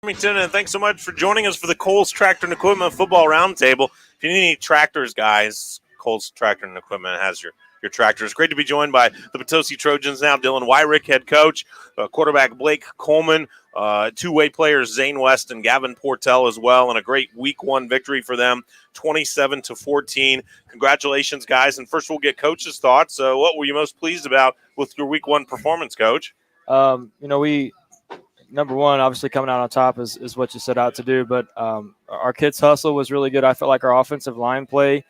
Farmington, and thanks so much for joining us for the Coles Tractor and Equipment Football Roundtable. If you need any tractors, guys, Coles Tractor and Equipment has your tractors. Great to be joined by the Potosi Trojans now. Dylan Weirich, head coach, quarterback Blake Coleman, two-way players Zane West and Gavin Portell as well, and a great Week 1 victory for them, 27-14. Congratulations, guys. And first we'll get Coach's thoughts. What were you most pleased about with your Week 1 performance, Coach? We number one, obviously coming out on top is what you set out to do. But our kids' hustle was really good. I felt like our offensive line play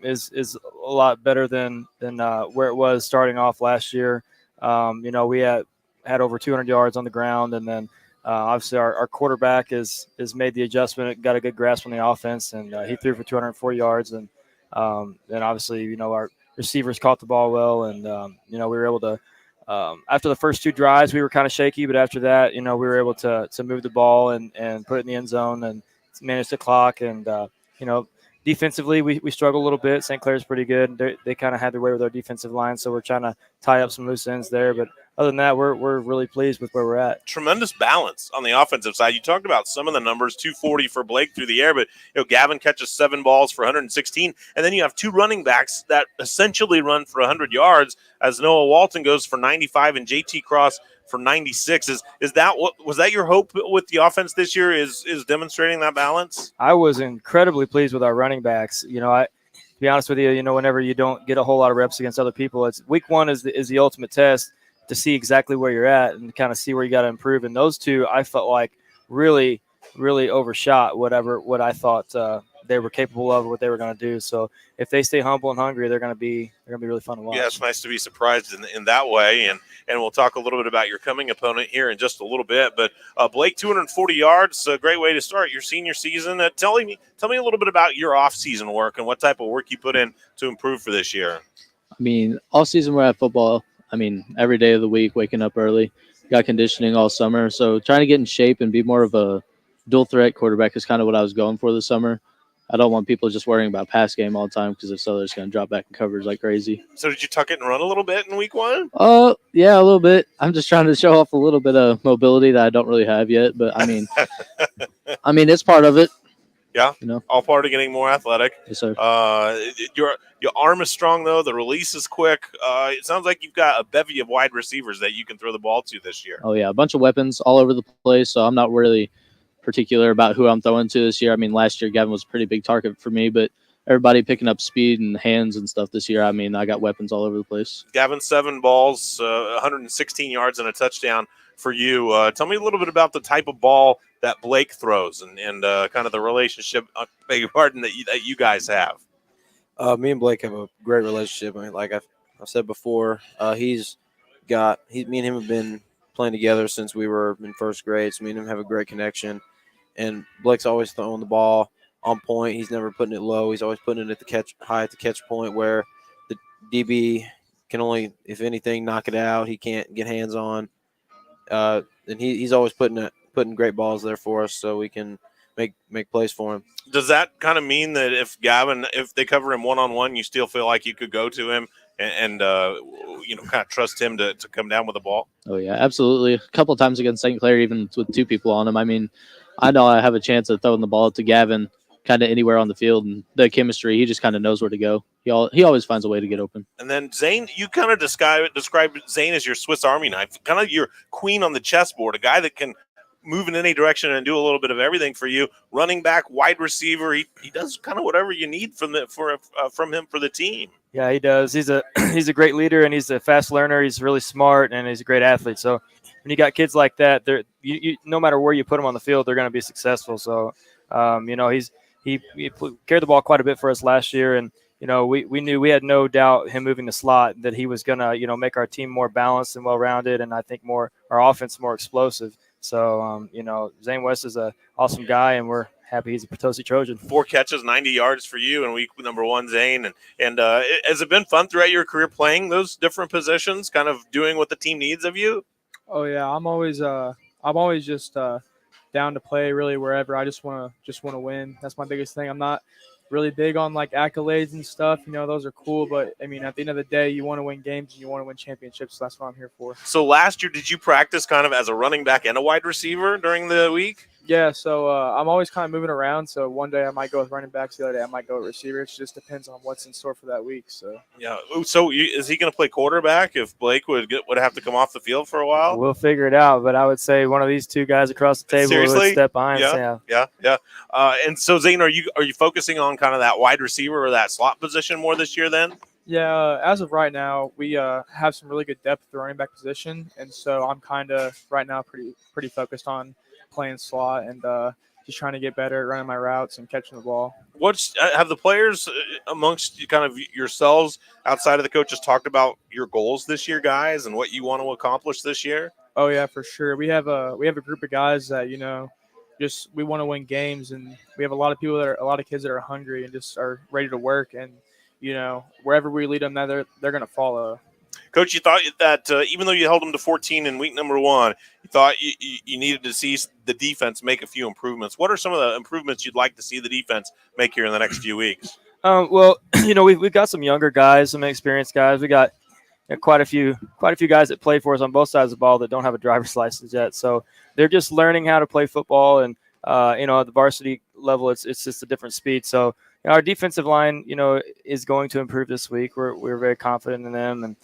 is a lot better than where it was starting off last year. We had over 200 yards on the ground, and then obviously our quarterback has made the adjustment, got a good grasp on the offense, and he threw for 204 yards. And then obviously our receivers caught the ball well, and we were able to. After the first 2 drives, we were kind of shaky, but after that, we were able to move the ball and put it in the end zone and manage the clock. And, defensively, we struggle a little bit. St. Clair's pretty good. They kind of had their way with our defensive line, so we're trying to tie up some loose ends there. But other than that, we're really pleased with where we're at. Tremendous balance on the offensive side. You talked about some of the numbers, 240 for Blake through the air, but Gavin catches 7 balls for 116, and then you have 2 running backs that essentially run for 100 yards as Noah Walton goes for 95 and JT Cross for 96. Was that your hope with the offense this year? Is demonstrating that balance? I was incredibly pleased with our running backs. To be honest with you, whenever you don't get a whole lot of reps against other people, it's Week 1 is the ultimate test to see exactly where you're at and kind of see where you got to improve. And those 2, I felt like really, really overshot what I thought they were capable of, what they were going to do. So if they stay humble and hungry, they're going to be really fun to watch. Yeah, it's nice to be surprised in that way. And we'll talk a little bit about your coming opponent here in just a little bit. But Blake, 240 yards, a great way to start your senior season. Tell me a little bit about your off-season work and what type of work you put in to improve for this year. All season we're at football. Every day of the week, waking up early, got conditioning all summer. So trying to get in shape and be more of a dual threat quarterback is kind of what I was going for this summer. I don't want people just worrying about pass game all the time, because if so, they're just going to drop back in coverage like crazy. So did you tuck it and run a little bit in Week 1? Yeah, a little bit. I'm just trying to show off a little bit of mobility that I don't really have yet. But it's part of it. Yeah, all part of getting more athletic. Yes, sir. Your arm is strong, though. The release is quick. It sounds like you've got a bevy of wide receivers that you can throw the ball to this year. Oh, yeah, a bunch of weapons all over the place, so I'm not really particular about who I'm throwing to this year. Last year Gavin was a pretty big target for me, but everybody picking up speed and hands and stuff this year. I got weapons all over the place. Gavin, 7 balls, 116 yards and a touchdown for you. Tell me a little bit about the type of ball that Blake throws and kind of the relationship, beg your pardon, that you guys have. Me and Blake have a great relationship. Like I've said before, me and him have been playing together since we were in first grade. So me and him have a great connection. And Blake's always throwing the ball on point. He's never putting it low. He's always putting it high at the catch point, where the DB can only, if anything, knock it out. He can't get hands on. And he's always putting great balls there for us, so we can make plays for him. Does that kind of mean that if they cover him one-on-one, you still feel like you could go to him and kind of trust him to come down with the ball? Oh, yeah, absolutely. A couple of times against St. Clair, even with 2 people on him. I know I have a chance of throwing the ball to Gavin kind of anywhere on the field, and the chemistry, he just kind of knows where to go. He always finds a way to get open. And then Zane, you kind of describe Zane as your Swiss Army knife, kind of your queen on the chessboard, a guy that can move in any direction and do a little bit of everything for you. Running back, wide receiver, he does kind of whatever you need from him for the team. Yeah, he does. He's a great leader, and he's a fast learner. He's really smart, and he's a great athlete. So when you got kids like that, you no matter where you put them on the field, they're going to be successful. So he carried the ball quite a bit for us last year, and we knew, we had no doubt him moving the slot that he was going to make our team more balanced and well-rounded, and I think our offense more explosive. So Zane West is an awesome guy, and we're happy he's a Potosi Trojan. 4 catches, 90 yards for you in week number 1, Zane. And has it been fun throughout your career playing those different positions, kind of doing what the team needs of you? Oh yeah, I'm always just down to play really wherever. I just want to win. That's my biggest thing. I'm not really big on like accolades and stuff. Those are cool, but at the end of the day, you want to win games and you want to win championships. So that's what I'm here for. So last year, did you practice kind of as a running back and a wide receiver during the week? Yeah, so I'm always kind of moving around. So one day I might go with running backs, the other day I might go with receivers. It just depends on what's in store for that week. So Yeah. So is he going to play quarterback if Blake would have to come off the field for a while? We'll figure it out, but I would say one of these two guys across the table Seriously? would step behind Yeah, Sam. yeah. And so Zane, are you focusing on kind of that wide receiver or that slot position more this year then? yeah, as of right now, we have some really good depth at the running back position, and so I'm kind of right now pretty focused on playing slot and just trying to get better at running my routes and catching the ball. What's have the players amongst you kind of yourselves outside of the coaches talked about your goals this year, guys, and what you want to accomplish this year? Oh yeah, for sure. We have a group of guys that just we want to win games, and we have a lot of kids that are hungry and just are ready to work, and wherever we lead them, they're going to follow. Coach, you thought that even though you held them to 14 in week number 1, you thought you needed to see the defense make a few improvements. What are some of the improvements you'd like to see the defense make here in the next few weeks? Well, we've got some younger guys, some experienced guys. We got quite a few guys that play for us on both sides of the ball that don't have a driver's license yet. So they're just learning how to play football, and at the varsity level, it's just a different speed. So our defensive line, is going to improve this week. We're very confident in them, and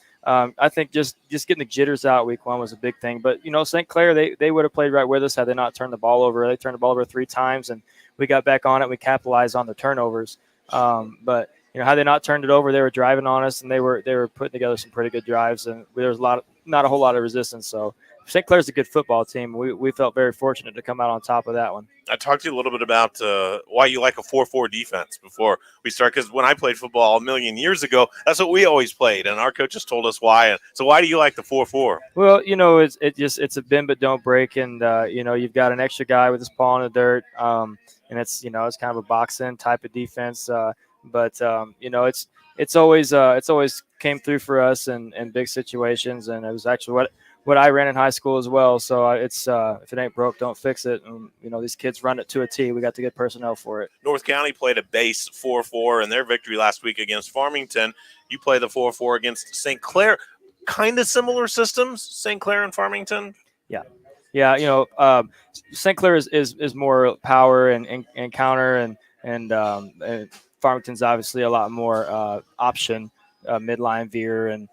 I think just getting the jitters out week 1 was a big thing. But St. Clair, they would have played right with us had they not turned the ball over. They turned the ball over 3 times, and we got back on it. We capitalized on the turnovers. But had they not turned it over, they were driving on us, and they were putting together some pretty good drives, and there was not a whole lot of resistance. So St. Clair's a good football team. We felt very fortunate to come out on top of that one. I talked to you a little bit about why you like a 4-4 defense before we start, because when I played football a million years ago, that's what we always played, and our coaches told us why. And so why do you like the 4-4? Well, it's a bend but don't break, and you've got an extra guy with his paw in the dirt, and it's it's kind of a box-in type of defense, but it's always came through for us in big situations, and it was actually what I ran in high school as well. So it's if it ain't broke, don't fix it. And these kids run it to a T. We got to get personnel for it. North County played a base 4-4 in their victory last week against Farmington. You play the 4-4 against St. Clair. Kind of similar systems, St. Clair and Farmington. Yeah. St. Clair is more power and counter, and Farmington's obviously a lot more option, midline veer, and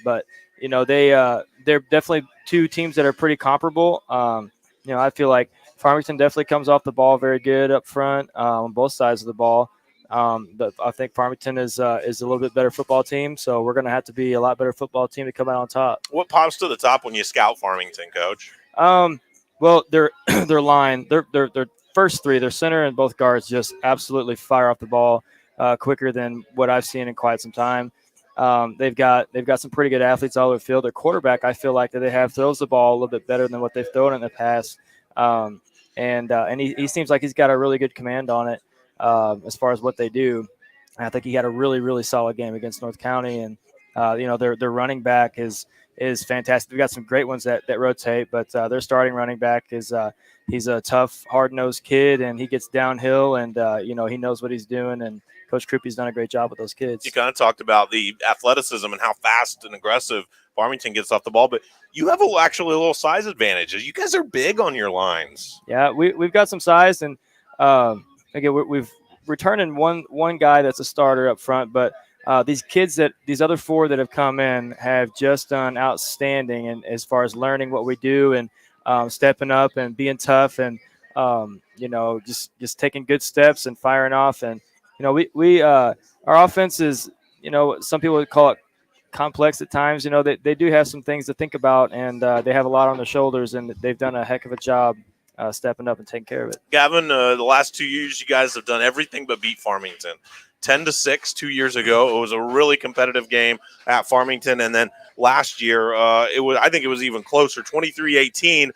but they're definitely two teams that are pretty comparable. I feel like Farmington definitely comes off the ball very good up front on both sides of the ball. But I think Farmington is a little bit better football team, so we're going to have to be a lot better football team to come out on top. What pops to the top when you scout Farmington, Coach? Well, their line, their first 3, their center and both guards just absolutely fire off the ball quicker than what I've seen in quite some time. They've got some pretty good athletes all over the field. Their quarterback, I feel like that they have throws the ball a little bit better than what they've thrown in the past, and he seems like he's got a really good command on it as far as what they do. And I think he had a really, really solid game against North County, and their running back is fantastic. We've got some great ones that rotate, but their starting running back is he's a tough, hard-nosed kid, and he gets downhill, and he knows what he's doing, and Coach Krupe's done a great job with those kids. You kind of talked about the athleticism and how fast and aggressive Farmington gets off the ball, but you have actually a little size advantage. You guys are big on your lines. Yeah, we've got some size, and again, we've returning one guy that's a starter up front, but these other 4 that have come in have just done outstanding, and as far as learning what we do and stepping up and being tough, and just taking good steps and firing off. And our offense is some people would call it complex at times. They do have some things to think about, and they have a lot on their shoulders, and they've done a heck of a job stepping up and taking care of it. Gavin, the last 2 years you guys have done everything but beat Farmington. 10-6 2 years ago. It was a really competitive game at Farmington, and then last year I think it was even closer, 23-18.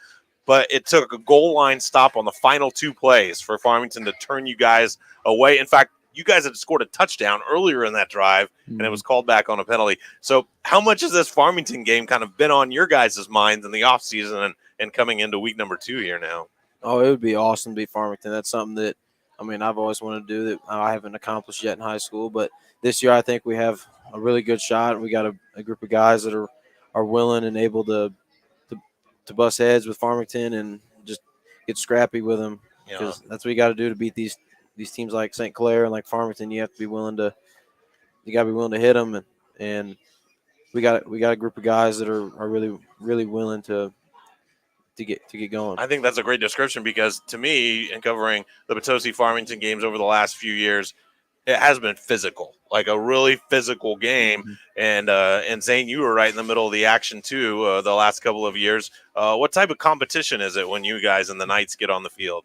But it took a goal line stop on the final 2 plays for Farmington to turn you guys away. In fact, you guys had scored a touchdown earlier in that drive, and it was called back on a penalty. So how much has this Farmington game kind of been on your guys' minds in the offseason and coming into week number 2 here now? Oh, it would be awesome to beat Farmington. That's something that, I've always wanted to do that I haven't accomplished yet in high school. But this year I think we have a really good shot. We got a group of guys that are willing and able to bust heads with Farmington and just get scrappy with them, Yeah. because that's what you got to do to beat these teams like St. Clair and like Farmington. You got to be willing to hit them, and we got a group of guys that are really willing to get going. I think that's a great description, because to me, in covering the Potosi Farmington games over the last few years, it has been physical, like a really physical game. And Zane, you were right in the middle of the action too the last couple of years. What type of competition is it when you guys and the Knights get on the field?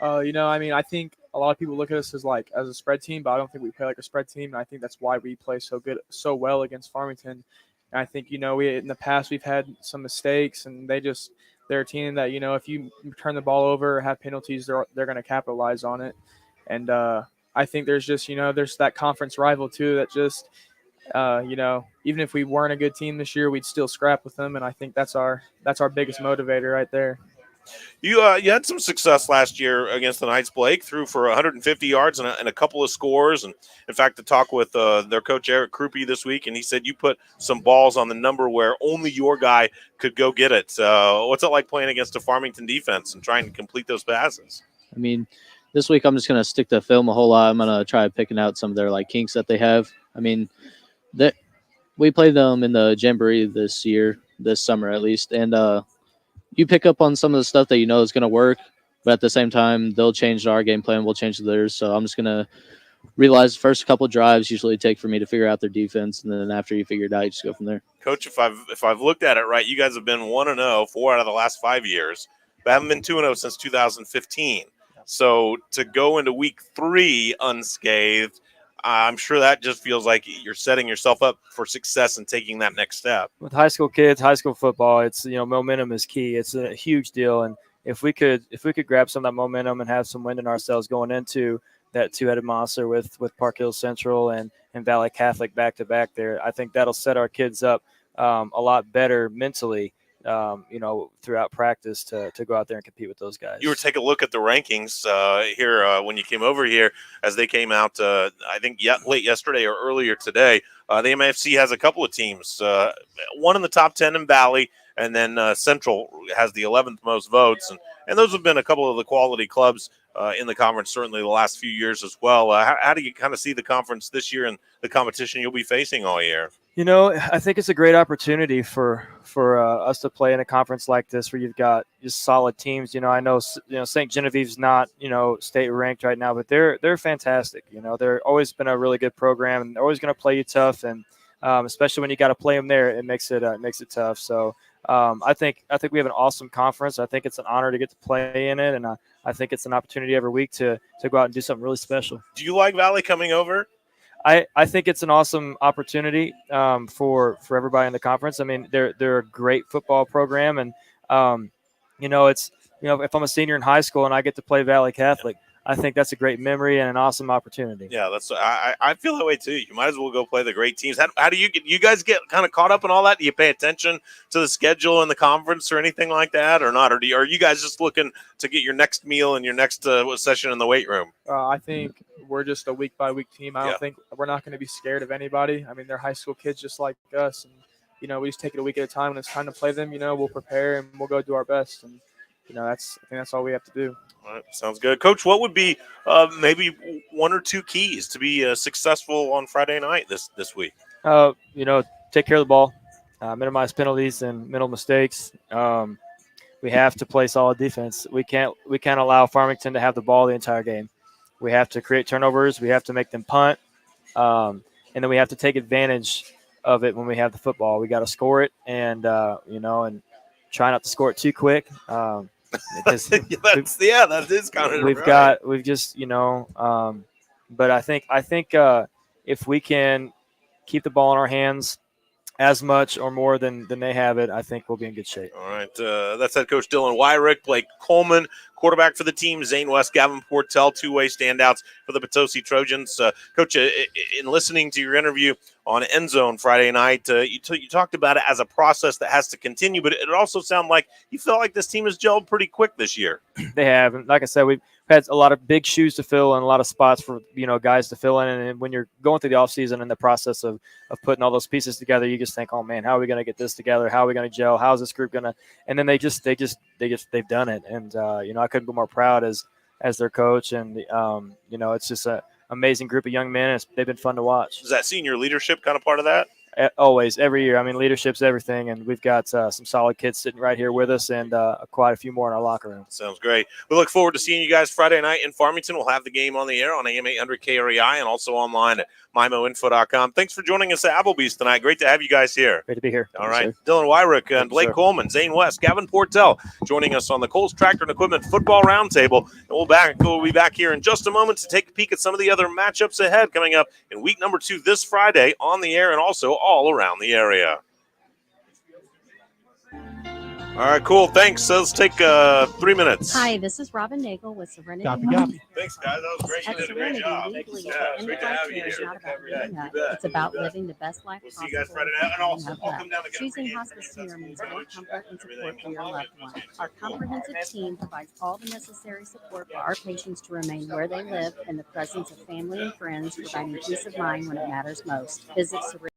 I think a lot of people look at us as a spread team, but I don't think we play like a spread team. And I think that's why we play so well against Farmington. And I think, we in the past we've had some mistakes, and they're a team that, if you turn the ball over or have penalties, they're going to capitalize on it. And I think there's just, there's that conference rival too that just, even if we weren't a good team this year, we'd still scrap with them. And I think that's our biggest motivator right there. You had some success last year against the Knights. Blake threw for 150 yards and a couple of scores. And in fact, to talk with their coach Eric Krupe this week, and he said you put some balls on the number where only your guy could go get it. What's it like playing against a Farmington defense and trying to complete those passes? I mean, this week I'm just going to stick to film a whole lot. I'm going to try picking out some of their kinks that they have. I mean, we played them in the Jamboree this summer at least, and you pick up on some of the stuff that is going to work, but at the same time, they'll change our game plan, we'll change theirs. So I'm just going to realize the first couple drives usually take for me to figure out their defense, and then after you figure it out, you just go from there. Coach, if I've looked at it right, you guys have been 1-0 4 out of the last 5 years, but haven't been 2-0 since 2015. So to go into week 3 unscathed, I'm sure that just feels like you're setting yourself up for success and taking that next step. With high school kids, high school football, it's momentum is key. It's a huge deal, and if we could grab some of that momentum and have some wind in ourselves going into that two-headed monster with Park Hill Central and Valley Catholic back to back there, I think that'll set our kids up a lot better mentally. Throughout practice to go out there and compete with those guys. You were taking a look at the rankings here when you came over here, as they came out, I think late yesterday or earlier today. The MFC has a couple of teams, one in the top 10 in Valley, and then Central has the 11th most votes. And those have been a couple of the quality clubs in the conference, certainly the last few years as well. How do you kind of see the conference this year and the competition you'll be facing all year? I think it's a great opportunity for us to play in a conference like this where you've got just solid teams. I know St. Genevieve's not state ranked right now, but they're fantastic. They're always been a really good program, and they're always going to play you tough, and especially when you got to play them there, it makes it tough. So I think we have an awesome conference. I think it's an honor to get to play in it, and I think it's an opportunity every week to go out and do something really special. Do you like Valley coming over? I think it's an awesome opportunity for everybody in the conference. I mean, they're a great football program, and if I'm a senior in high school and I get to play Valley Catholic, I think that's a great memory and an awesome opportunity. Yeah, I feel that way too. You might as well go play the great teams. How do you guys get kind of caught up in all that? Do you pay attention to the schedule in the conference or anything like that, or not? Or are you guys just looking to get your next meal and your next session in the weight room? I think we're just a week by week team. I don't think we're not going to be scared of anybody. I mean, they're high school kids just like us, and we just take it a week at a time. When it's time to play them, we'll prepare and we'll go do our best. And I think that's all we have to do. All right, sounds good. Coach, what would be maybe one or two keys to be successful on Friday night this week? Take care of the ball, minimize penalties and mental mistakes. We have to play solid defense. We can't allow Farmington to have the ball the entire game. We have to create turnovers. We have to make them punt, and then we have to take advantage of it when we have the football. We got to score it, and and try not to score it too quick. Because that is kind of but I think if we can keep the ball in our hands as much or more than they have it, I think we'll be in good shape. All right, that's head coach Dylan Weirich, Blake Coleman, quarterback for the team, Zane West, Gavin Portell, two-way standouts for the Potosi Trojans. Coach, in listening to your interview on End Zone Friday night, you talked about it as a process that has to continue, but it also sounded like you felt like this team has gelled pretty quick this year. They have, and like I said, we've had a lot of big shoes to fill and a lot of spots for guys to fill in. And when you're going through the offseason and the process of putting all those pieces together, you just think, oh man, how are we going to get this together? How are we going to gel? How's this group going to? And then they've done it. And I couldn't be more proud as their coach. And it's just an amazing group of young men. They've been fun to watch. Is that senior leadership kind of part of that? Always, every year. I mean, leadership's everything, and we've got some solid kids sitting right here with us, and quite a few more in our locker room. Sounds great. We look forward to seeing you guys Friday night in Farmington. We'll have the game on the air on AM 800 KREI and also online at MyMoInfo.com. Thanks for joining us at Applebee's tonight. Great to have you guys here. Great to be here. All right. Dylan Weirich and Blake sir. Coleman, Zane West, Gavin Portell joining us on the Coles Tractor and Equipment Football Roundtable. And we'll be back here in just a moment to take a peek at some of the other matchups ahead coming up in week number 2 this Friday on the air and also all around the area. All right, cool. Thanks. So let's take 3 minutes. Hi, this is Robin Nagel with Serenity. Thanks, guys. That was great. You At did a great Serenity, job. we believe Yeah, that it's end great of to life have you care is here. not about Yeah, giving you up. bet. It's about You bet. living the best life We'll see possible. you guys Friday night. And also, have I'll left. come down to get Choosing free hospice care means more comfort and support for your loved one. everything. Our comprehensive team provides all the necessary support for our patients to remain where they live in the presence of family and friends, providing peace of mind when it matters most. Visit Serenity.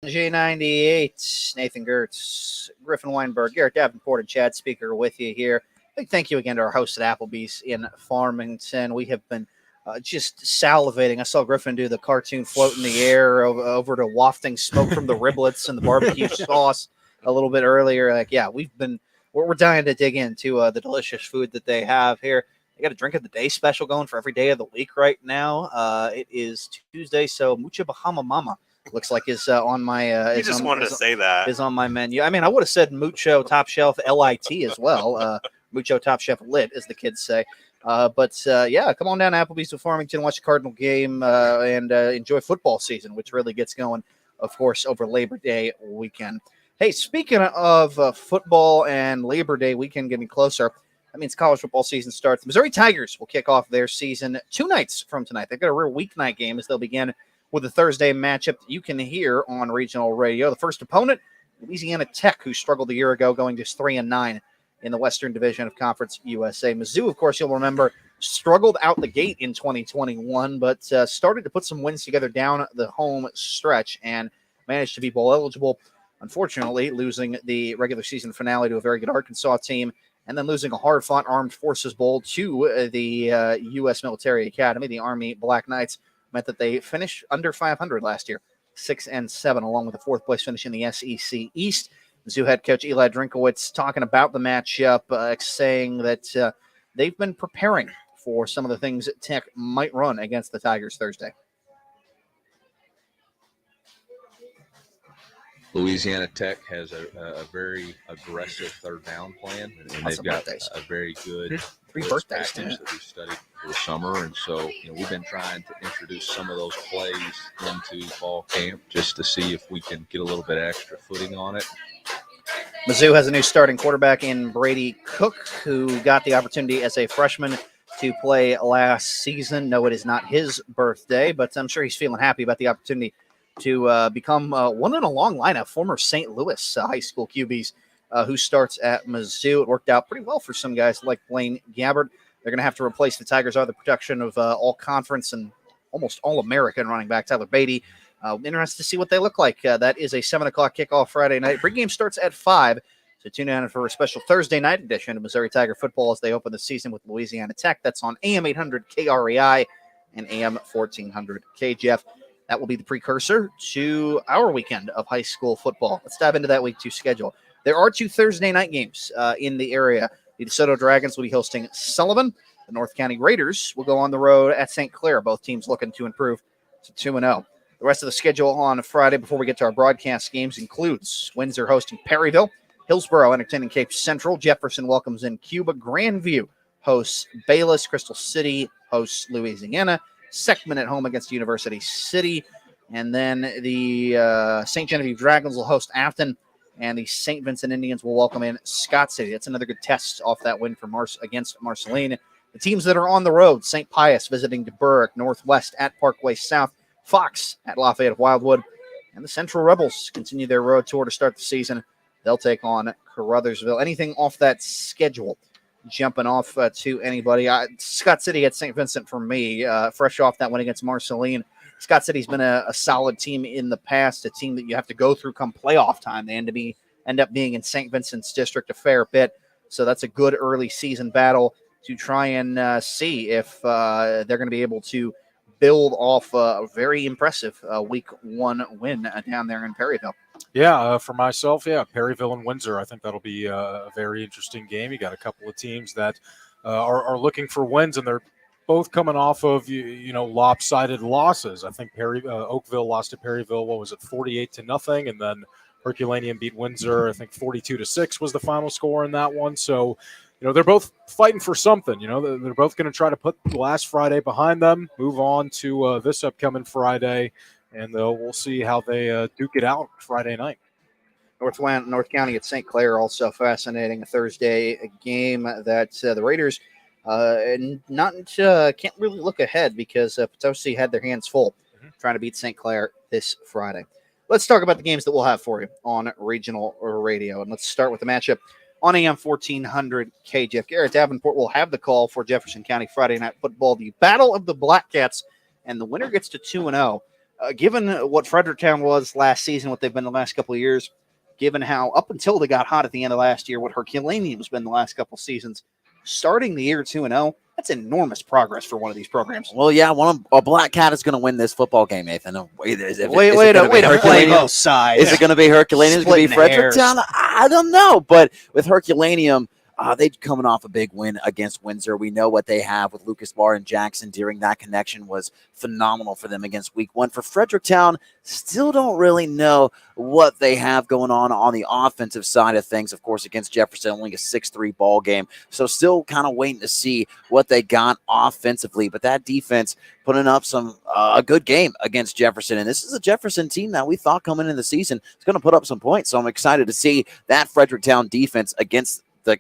J98, Nathan Gertz, Griffin Weinberg, Garrett Davenport, and Chad Speaker with you here. Big thank you again to our host at Applebee's in Farmington. We have been just salivating. I saw Griffin do the cartoon float in the air over to wafting smoke from the riblets and the barbecue sauce a little bit earlier. Like, yeah, we're dying to dig into the delicious food that they have here. They got a drink of the day special going for every day of the week right now. It is Tuesday, so Mucha Bahama Mama looks like is on my. You just wanted to say that. Is on my menu. I mean, I would have said Mucho Top Shelf LIT as well. Mucho Top Chef Lit, as the kids say. But yeah, come on down to Applebee's to Farmington, watch the Cardinal game, and enjoy football season, which really gets going, of course, over Labor Day weekend. Hey, speaking of football and Labor Day weekend getting closer, that means college football season starts. The Missouri Tigers will kick off their season 2 nights from tonight. They've got a real weeknight game as they'll begin with a Thursday matchup that you can hear on regional radio. The first opponent, Louisiana Tech, who struggled a year ago, going just 3-9 in the Western Division of Conference USA. Mizzou, of course, you'll remember, struggled out the gate in 2021, but started to put some wins together down the home stretch and managed to be bowl eligible. Unfortunately, losing the regular season finale to a very good Arkansas team, and then losing a hard-fought Armed Forces Bowl to the U.S. Military Academy, the Army Black Knights, meant that they finished under 500 last year, 6-7, along with a fourth-place finish in the SEC East. Mizzou head coach Eli Drinkowitz talking about the matchup, saying that they've been preparing for some of the things that Tech might run against the Tigers Thursday. Louisiana Tech has a very aggressive third down plan, and they've got a very good blitz package that we've studied for the summer. And so, we've been trying to introduce some of those plays into fall camp just to see if we can get a little bit extra footing on it. Mizzou has a new starting quarterback in Brady Cook, who got the opportunity as a freshman to play last season. No, it is not his birthday, but I'm sure he's feeling happy about the opportunity to become one in a long line of former St. Louis high school QBs who starts at Mizzou. It worked out pretty well for some guys like Blaine Gabbard. They're going to have to replace the Tigers' other production of all-conference and almost all-American running back Tyler Beatty. Interested to see what they look like. That is a 7 o'clock kickoff Friday night. Pregame starts at 5, so tune in for a special Thursday night edition of Missouri Tiger football as they open the season with Louisiana Tech. That's on AM 800 KREI and AM 1400 KGF. That will be the precursor to our weekend of high school football. Let's dive into that week 2 schedule. There are 2 Thursday night games in the area. The DeSoto Dragons will be hosting Sullivan. The North County Raiders will go on the road at St. Clair. Both teams looking to improve to 2-0. The rest of the schedule on Friday before we get to our broadcast games includes Windsor hosting Perryville, Hillsborough entertaining Cape Central, Jefferson welcomes in Cuba, Grandview hosts Bayless, Crystal City hosts Louisiana, Seckman at home against University City, and then the St. Genevieve Dragons will host Afton, and the St. Vincent Indians will welcome in Scott City. That's another good test off that win for against Marceline. The teams that are on the road, St. Pius visiting DeBurgh, Northwest at Parkway South, Fox at Lafayette Wildwood, and the Central Rebels continue their road tour to start the season. They'll take on Caruthersville. Anything off that schedule? Jumping off to anybody. Scott City at St. Vincent for me, fresh off that win against Marceline. Scott City's been a solid team in the past, a team that you have to go through come playoff time. They end up being in St. Vincent's district a fair bit, so that's a good early season battle to try and see if they're going to be able to build off a very impressive week 1 win down there in Perryville. Yeah, for myself, Perryville and Windsor. I think that'll be a very interesting game. You got a couple of teams that are looking for wins, and they're both coming off of lopsided losses. I think Oakville lost to Perryville. What was it, 48-0, and then Herculaneum beat Windsor. I think 42-6 was the final score in that one. So, they're both fighting for something. They're both going to try to put last Friday behind them, move on to this upcoming Friday. And we'll see how they duke it out Friday night. North County at St. Clair, also fascinating Thursday game that the Raiders can't really look ahead because Potosi had their hands full trying to beat St. Clair this Friday. Let's talk about the games that we'll have for you on regional radio. And let's start with the matchup on AM 1400 KGF. Garrett Davenport will have the call for Jefferson County Friday Night Football, the Battle of the Black Cats, and the winner gets to 2-0. Given what Fredericktown was last season, what they've been the last couple of years, given how up until they got hot at the end of last year, what Herculaneum's been the last couple of seasons, starting the year 2-0, that's enormous progress for one of these programs. Well, yeah, a Black Cat is going to win this football game, Nathan. Wait to play both sides. Is it going to be Herculaneum? Is it going to be Fredericktown? I don't know. But with Herculaneum, they're coming off a big win against Windsor. We know what they have with Lucas Barr and Jackson Deering. That connection was phenomenal for them against week 1. For Fredericktown, still don't really know what they have going on the offensive side of things. Of course, against Jefferson, only a 6-3 ball game. So still kind of waiting to see what they got offensively. But that defense putting up a good game against Jefferson. And this is a Jefferson team that we thought coming into the season is going to put up some points. So I'm excited to see that Fredericktown defense against the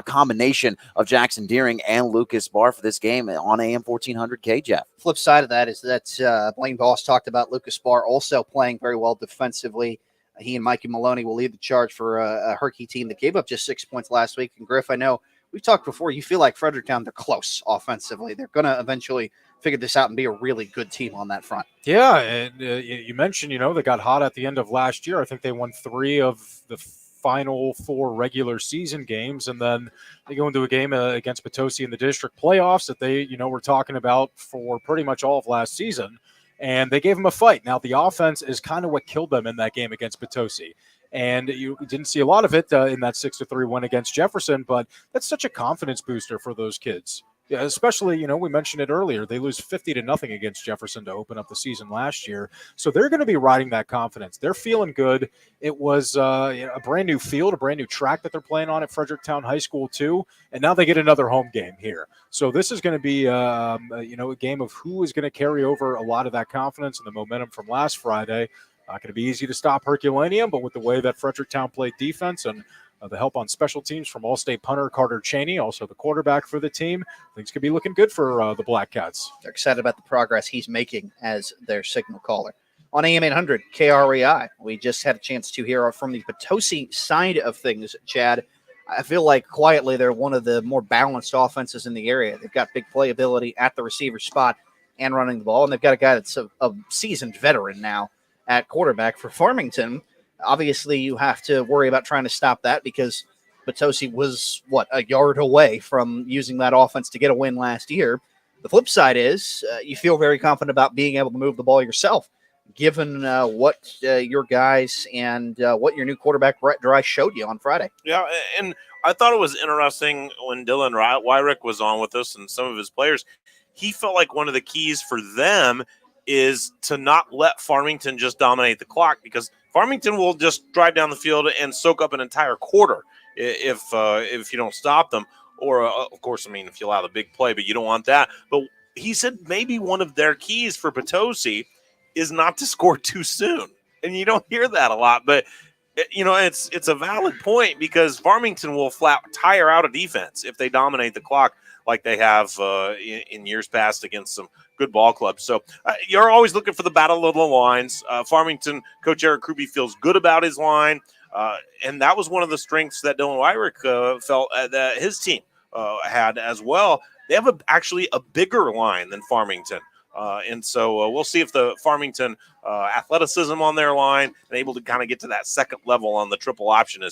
combination of Jackson Deering and Lucas Barr for this game on AM 1400K, Jeff. Flip side of that is that Blaine Voss talked about Lucas Barr also playing very well defensively. He and Mikey Maloney will lead the charge for a Herky team that gave up just 6 points last week. And Griff, I know we've talked before, you feel like Fredericktown, they're close offensively. They're going to eventually figure this out and be a really good team on that front. Yeah, and you mentioned, they got hot at the end of last year. I think they won 3 of the final 4 regular season games, and then they go into a game against Potosi in the district playoffs that they, were talking about for pretty much all of last season, and they gave them a fight. Now, the offense is kind of what killed them in that game against Potosi, and you didn't see a lot of it in that 6-3 win against Jefferson, but that's such a confidence booster for those kids. Yeah, especially, we mentioned it earlier. They lose 50-0 against Jefferson to open up the season last year. So they're going to be riding that confidence. They're feeling good. It was a brand new field, a brand new track that they're playing on at Fredericktown High School too. And now they get another home game here. So this is going to be, a game of who is going to carry over a lot of that confidence and the momentum from last Friday. Not going to be easy to stop Herculaneum, but with the way that Fredericktown played defense and the help on special teams from All-State punter Carter Cheney, also the quarterback for the team, things could be looking good for the Black Cats. They're excited about the progress he's making as their signal caller. On AM 800 KREI, we just had a chance to hear from the Potosi side of things, Chad. I feel like quietly they're one of the more balanced offenses in the area. They've got big playability at the receiver spot and running the ball, and they've got a guy that's a seasoned veteran now at quarterback for Farmington. Obviously, you have to worry about trying to stop that because Potosi was, a yard away from using that offense to get a win last year. The flip side is you feel very confident about being able to move the ball yourself, given what your guys and what your new quarterback, Brett Dry, showed you on Friday. Yeah, and I thought it was interesting when Dylan Weirich was on with us and some of his players. He felt like one of the keys for them is to not let Farmington just dominate the clock, because Farmington will just drive down the field and soak up an entire quarter if you don't stop them. Or, of course, if you allow the big play, but you don't want that. But he said maybe one of their keys for Potosi is not to score too soon. And you don't hear that a lot. But, it's a valid point, because Farmington will flat tire out a defense if they dominate the clock like they have in years past against some good ball clubs. So you're always looking for the battle of the lines. Farmington coach Eric Kruby feels good about his line, and that was one of the strengths that Dylan Weirich felt that his team had as well. They have actually a bigger line than Farmington. And so we'll see if the Farmington athleticism on their line and able to kind of get to that second level on the triple option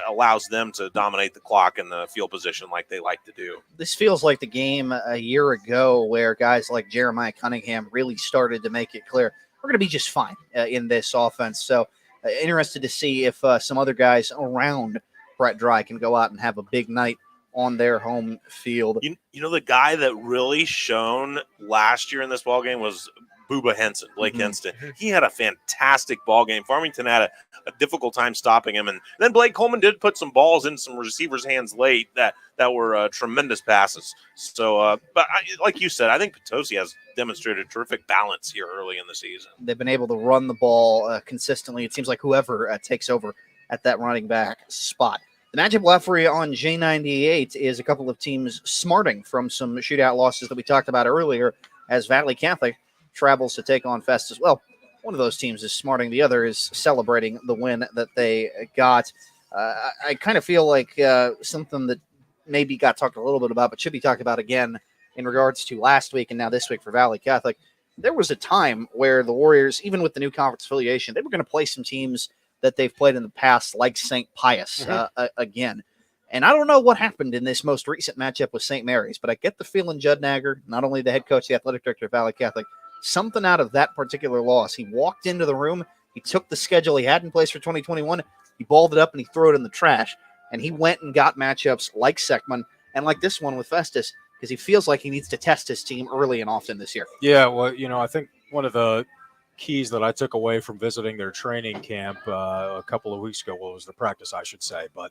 allows them to dominate the clock and the field position like they like to do. This feels like the game a year ago where guys like Jeremiah Cunningham really started to make it clear we're going to be just fine in this offense. So interested to see if some other guys around Brett Dry can go out and have a big night on their home field. The guy that really shone last year in this ballgame was Booba Henson, Blake Henston. He had a fantastic ball game. Farmington had a difficult time stopping him. And then Blake Coleman did put some balls in some receivers' hands late that were tremendous passes. So, but like you said, I think Potosi has demonstrated terrific balance here early in the season. They've been able to run the ball consistently. It seems like whoever takes over at that running back spot. The matchup referee on J98 is a couple of teams smarting from some shootout losses that we talked about earlier, as Valley Catholic travels to take on Fest as well. One of those teams is smarting. The other is celebrating the win that they got. I kind of feel like something that maybe got talked a little bit about, but should be talked about again in regards to last week and now this week for Valley Catholic. There was a time where the Warriors, even with the new conference affiliation, they were going to play some teams that they've played in the past, like St. Pius again. And I don't know what happened in this most recent matchup with St. Mary's, but I get the feeling Judd Nagger, not only the head coach, the athletic director of Valley Catholic, something out of that particular loss. He walked into the room, he took the schedule he had in place for 2021, he balled it up and he threw it in the trash. And he went and got matchups like Seckman and like this one with Festus because he feels like he needs to test his team early and often this year. Yeah, well, I think one of the keys that I took away from visiting their training camp a couple of weeks ago, well, it was the practice, I should say, but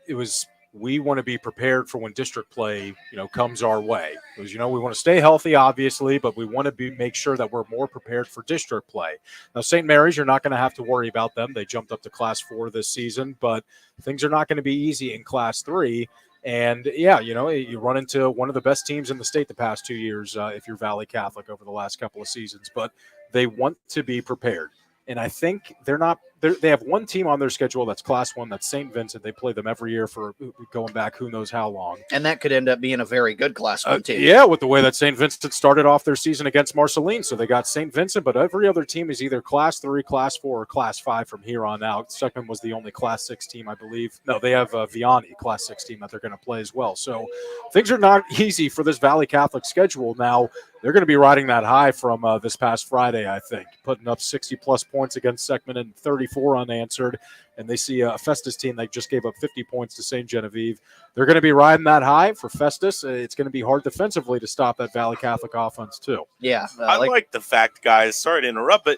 it was we want to be prepared for when district play, comes our way. Because, we want to stay healthy, obviously, but we want to make sure that we're more prepared for district play. Now, St. Mary's, you're not going to have to worry about them. They jumped up to Class 4 this season, but things are not going to be easy in Class 3. And, yeah, you run into one of the best teams in the state the past 2 years if you're Valley Catholic over the last couple of seasons. But they want to be prepared. And I think they have one team on their schedule that's Class 1, that's St. Vincent. They play them every year for going back who knows how long. And that could end up being a very good Class 1 team. Yeah, with the way that St. Vincent started off their season against Marceline. So they got St. Vincent, but every other team is either Class 3, Class 4, or Class 5 from here on out. Seckman was the only Class 6 team, I believe. No, they have Vianney, Class 6 team that they're going to play as well. So things are not easy for this Valley Catholic schedule. Now, they're going to be riding that high from this past Friday, I think, putting up 60-plus points against Seckman and 34 unanswered. And they see a Festus team that just gave up 50 points to St. Genevieve. They're going to be riding that high for Festus. It's going to be hard defensively to stop that Valley Catholic offense, too. Yeah. I like the fact, guys, sorry to interrupt, but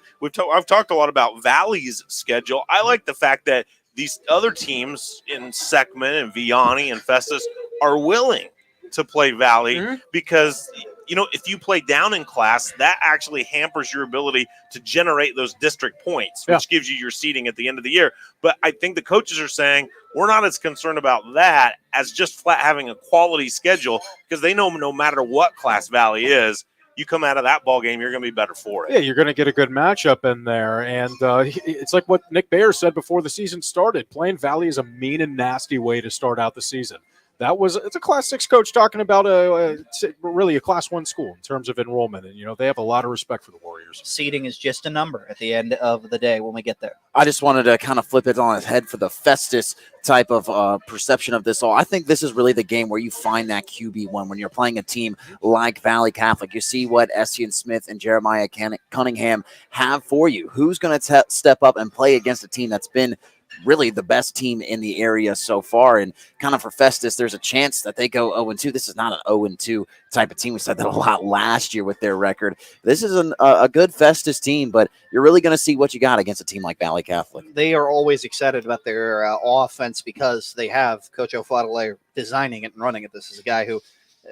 I've talked a lot about Valley's schedule. I like the fact that these other teams in Seckman and Vianney and Festus are willing to play Valley because – if you play down in class, that actually hampers your ability to generate those district points, which gives you your seeding at the end of the year. But I think the coaches are saying we're not as concerned about that as just flat having a quality schedule because they know no matter what Class Valley is, you come out of that ball game, you're going to be better for it. Yeah, you're going to get a good matchup in there. And it's like what Nick Bayer said before the season started. Playing Valley is a mean and nasty way to start out the season. It's a Class 6 coach talking about really a Class 1 school in terms of enrollment. And, they have a lot of respect for the Warriors. Seeding is just a number at the end of the day when we get there. I just wanted to kind of flip it on its head for the Festus type of perception of this all. I think this is really the game where you find that QB1 when you're playing a team like Valley Catholic. You see what Estienne Smith and Jeremiah Cunningham have for you. Who's going to step up and play against a team that's been really the best team in the area so far? And kind of for Festus, there's a chance that they go 0-2. This is not an 0-2 type of team. We said that a lot last year with their record. This is a good Festus team, but you're really going to see what you got against a team like Valley Catholic. They are always excited about their offense because they have Coach O'Flatley designing it and running it. This is a guy who,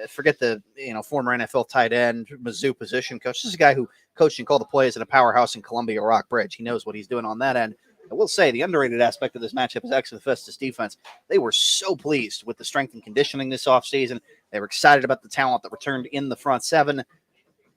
forget the former NFL tight end, Mizzou position coach. This is a guy who coached and called the plays at a powerhouse in Columbia Rockbridge. He knows what he's doing on that end. I will say the underrated aspect of this matchup is actually the Festus defense. They were so pleased with the strength and conditioning this offseason. They were excited about the talent that returned in the front seven.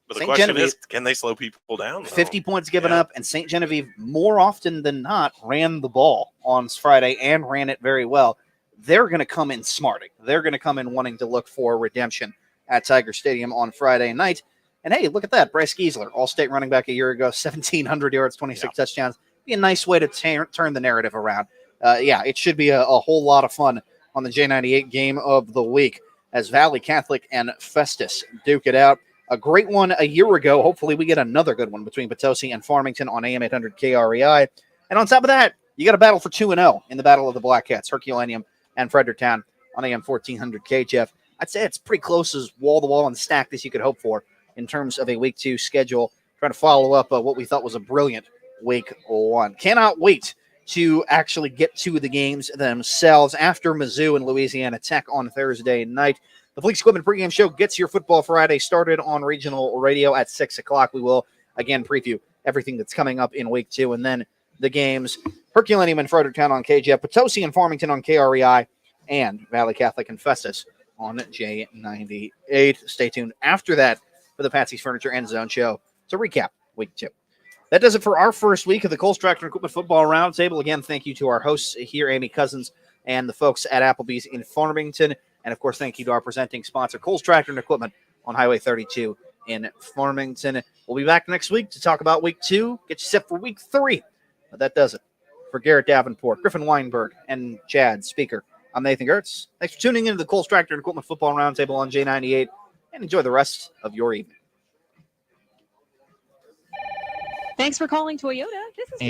But the question is, can they slow people down? 50 points given up, and St. Genevieve, more often than not, ran the ball on Friday and ran it very well. They're going to come in smarting. They're going to come in wanting to look for redemption at Tiger Stadium on Friday night. And, hey, look at that. Bryce Giesler, all-state running back a year ago, 1,700 yards, 26 touchdowns. Be a nice way to turn the narrative around. It should be a whole lot of fun on the J98 game of the week as Valley Catholic and Festus duke it out. A great one a year ago. Hopefully we get another good one between Potosi and Farmington on AM 800 KREI. And on top of that, you got a battle for 2-0 in the Battle of the Black Cats, Herculaneum and Fredericktown on AM 1400 KJF. I'd say it's pretty close as wall-to-wall and stacked as you could hope for in terms of a Week 2 schedule. Trying to follow up what we thought was a brilliant Week 1. Cannot wait to actually get to the games themselves after Mizzou and Louisiana Tech on Thursday night. The Fleeks Equipment pregame show gets your Football Friday started on regional radio at 6 o'clock. We will, again, preview everything that's coming up in Week 2, and then the games, Herculaneum and Fredericktown on KJF, Potosi and Farmington on KREI, and Valley Catholic and Festus on J98. Stay tuned after that for the Patsy's Furniture End Zone show to recap Week 2. That does it for our first week of the Coles Tractor Equipment Football Roundtable. Again, thank you to our hosts here, Amy Cousins, and the folks at Applebee's in Farmington. And, of course, thank you to our presenting sponsor, Coles Tractor and Equipment on Highway 32 in Farmington. We'll be back next week to talk about Week 2, get you set for Week 3. But that does it. For Garrett Davenport, Griffin Weinberg, and Chad Speaker, I'm Nathan Gertz. Thanks for tuning into the Kohl's Tractor and Equipment Football Roundtable on J98, and enjoy the rest of your evening. Thanks for calling Toyota. This is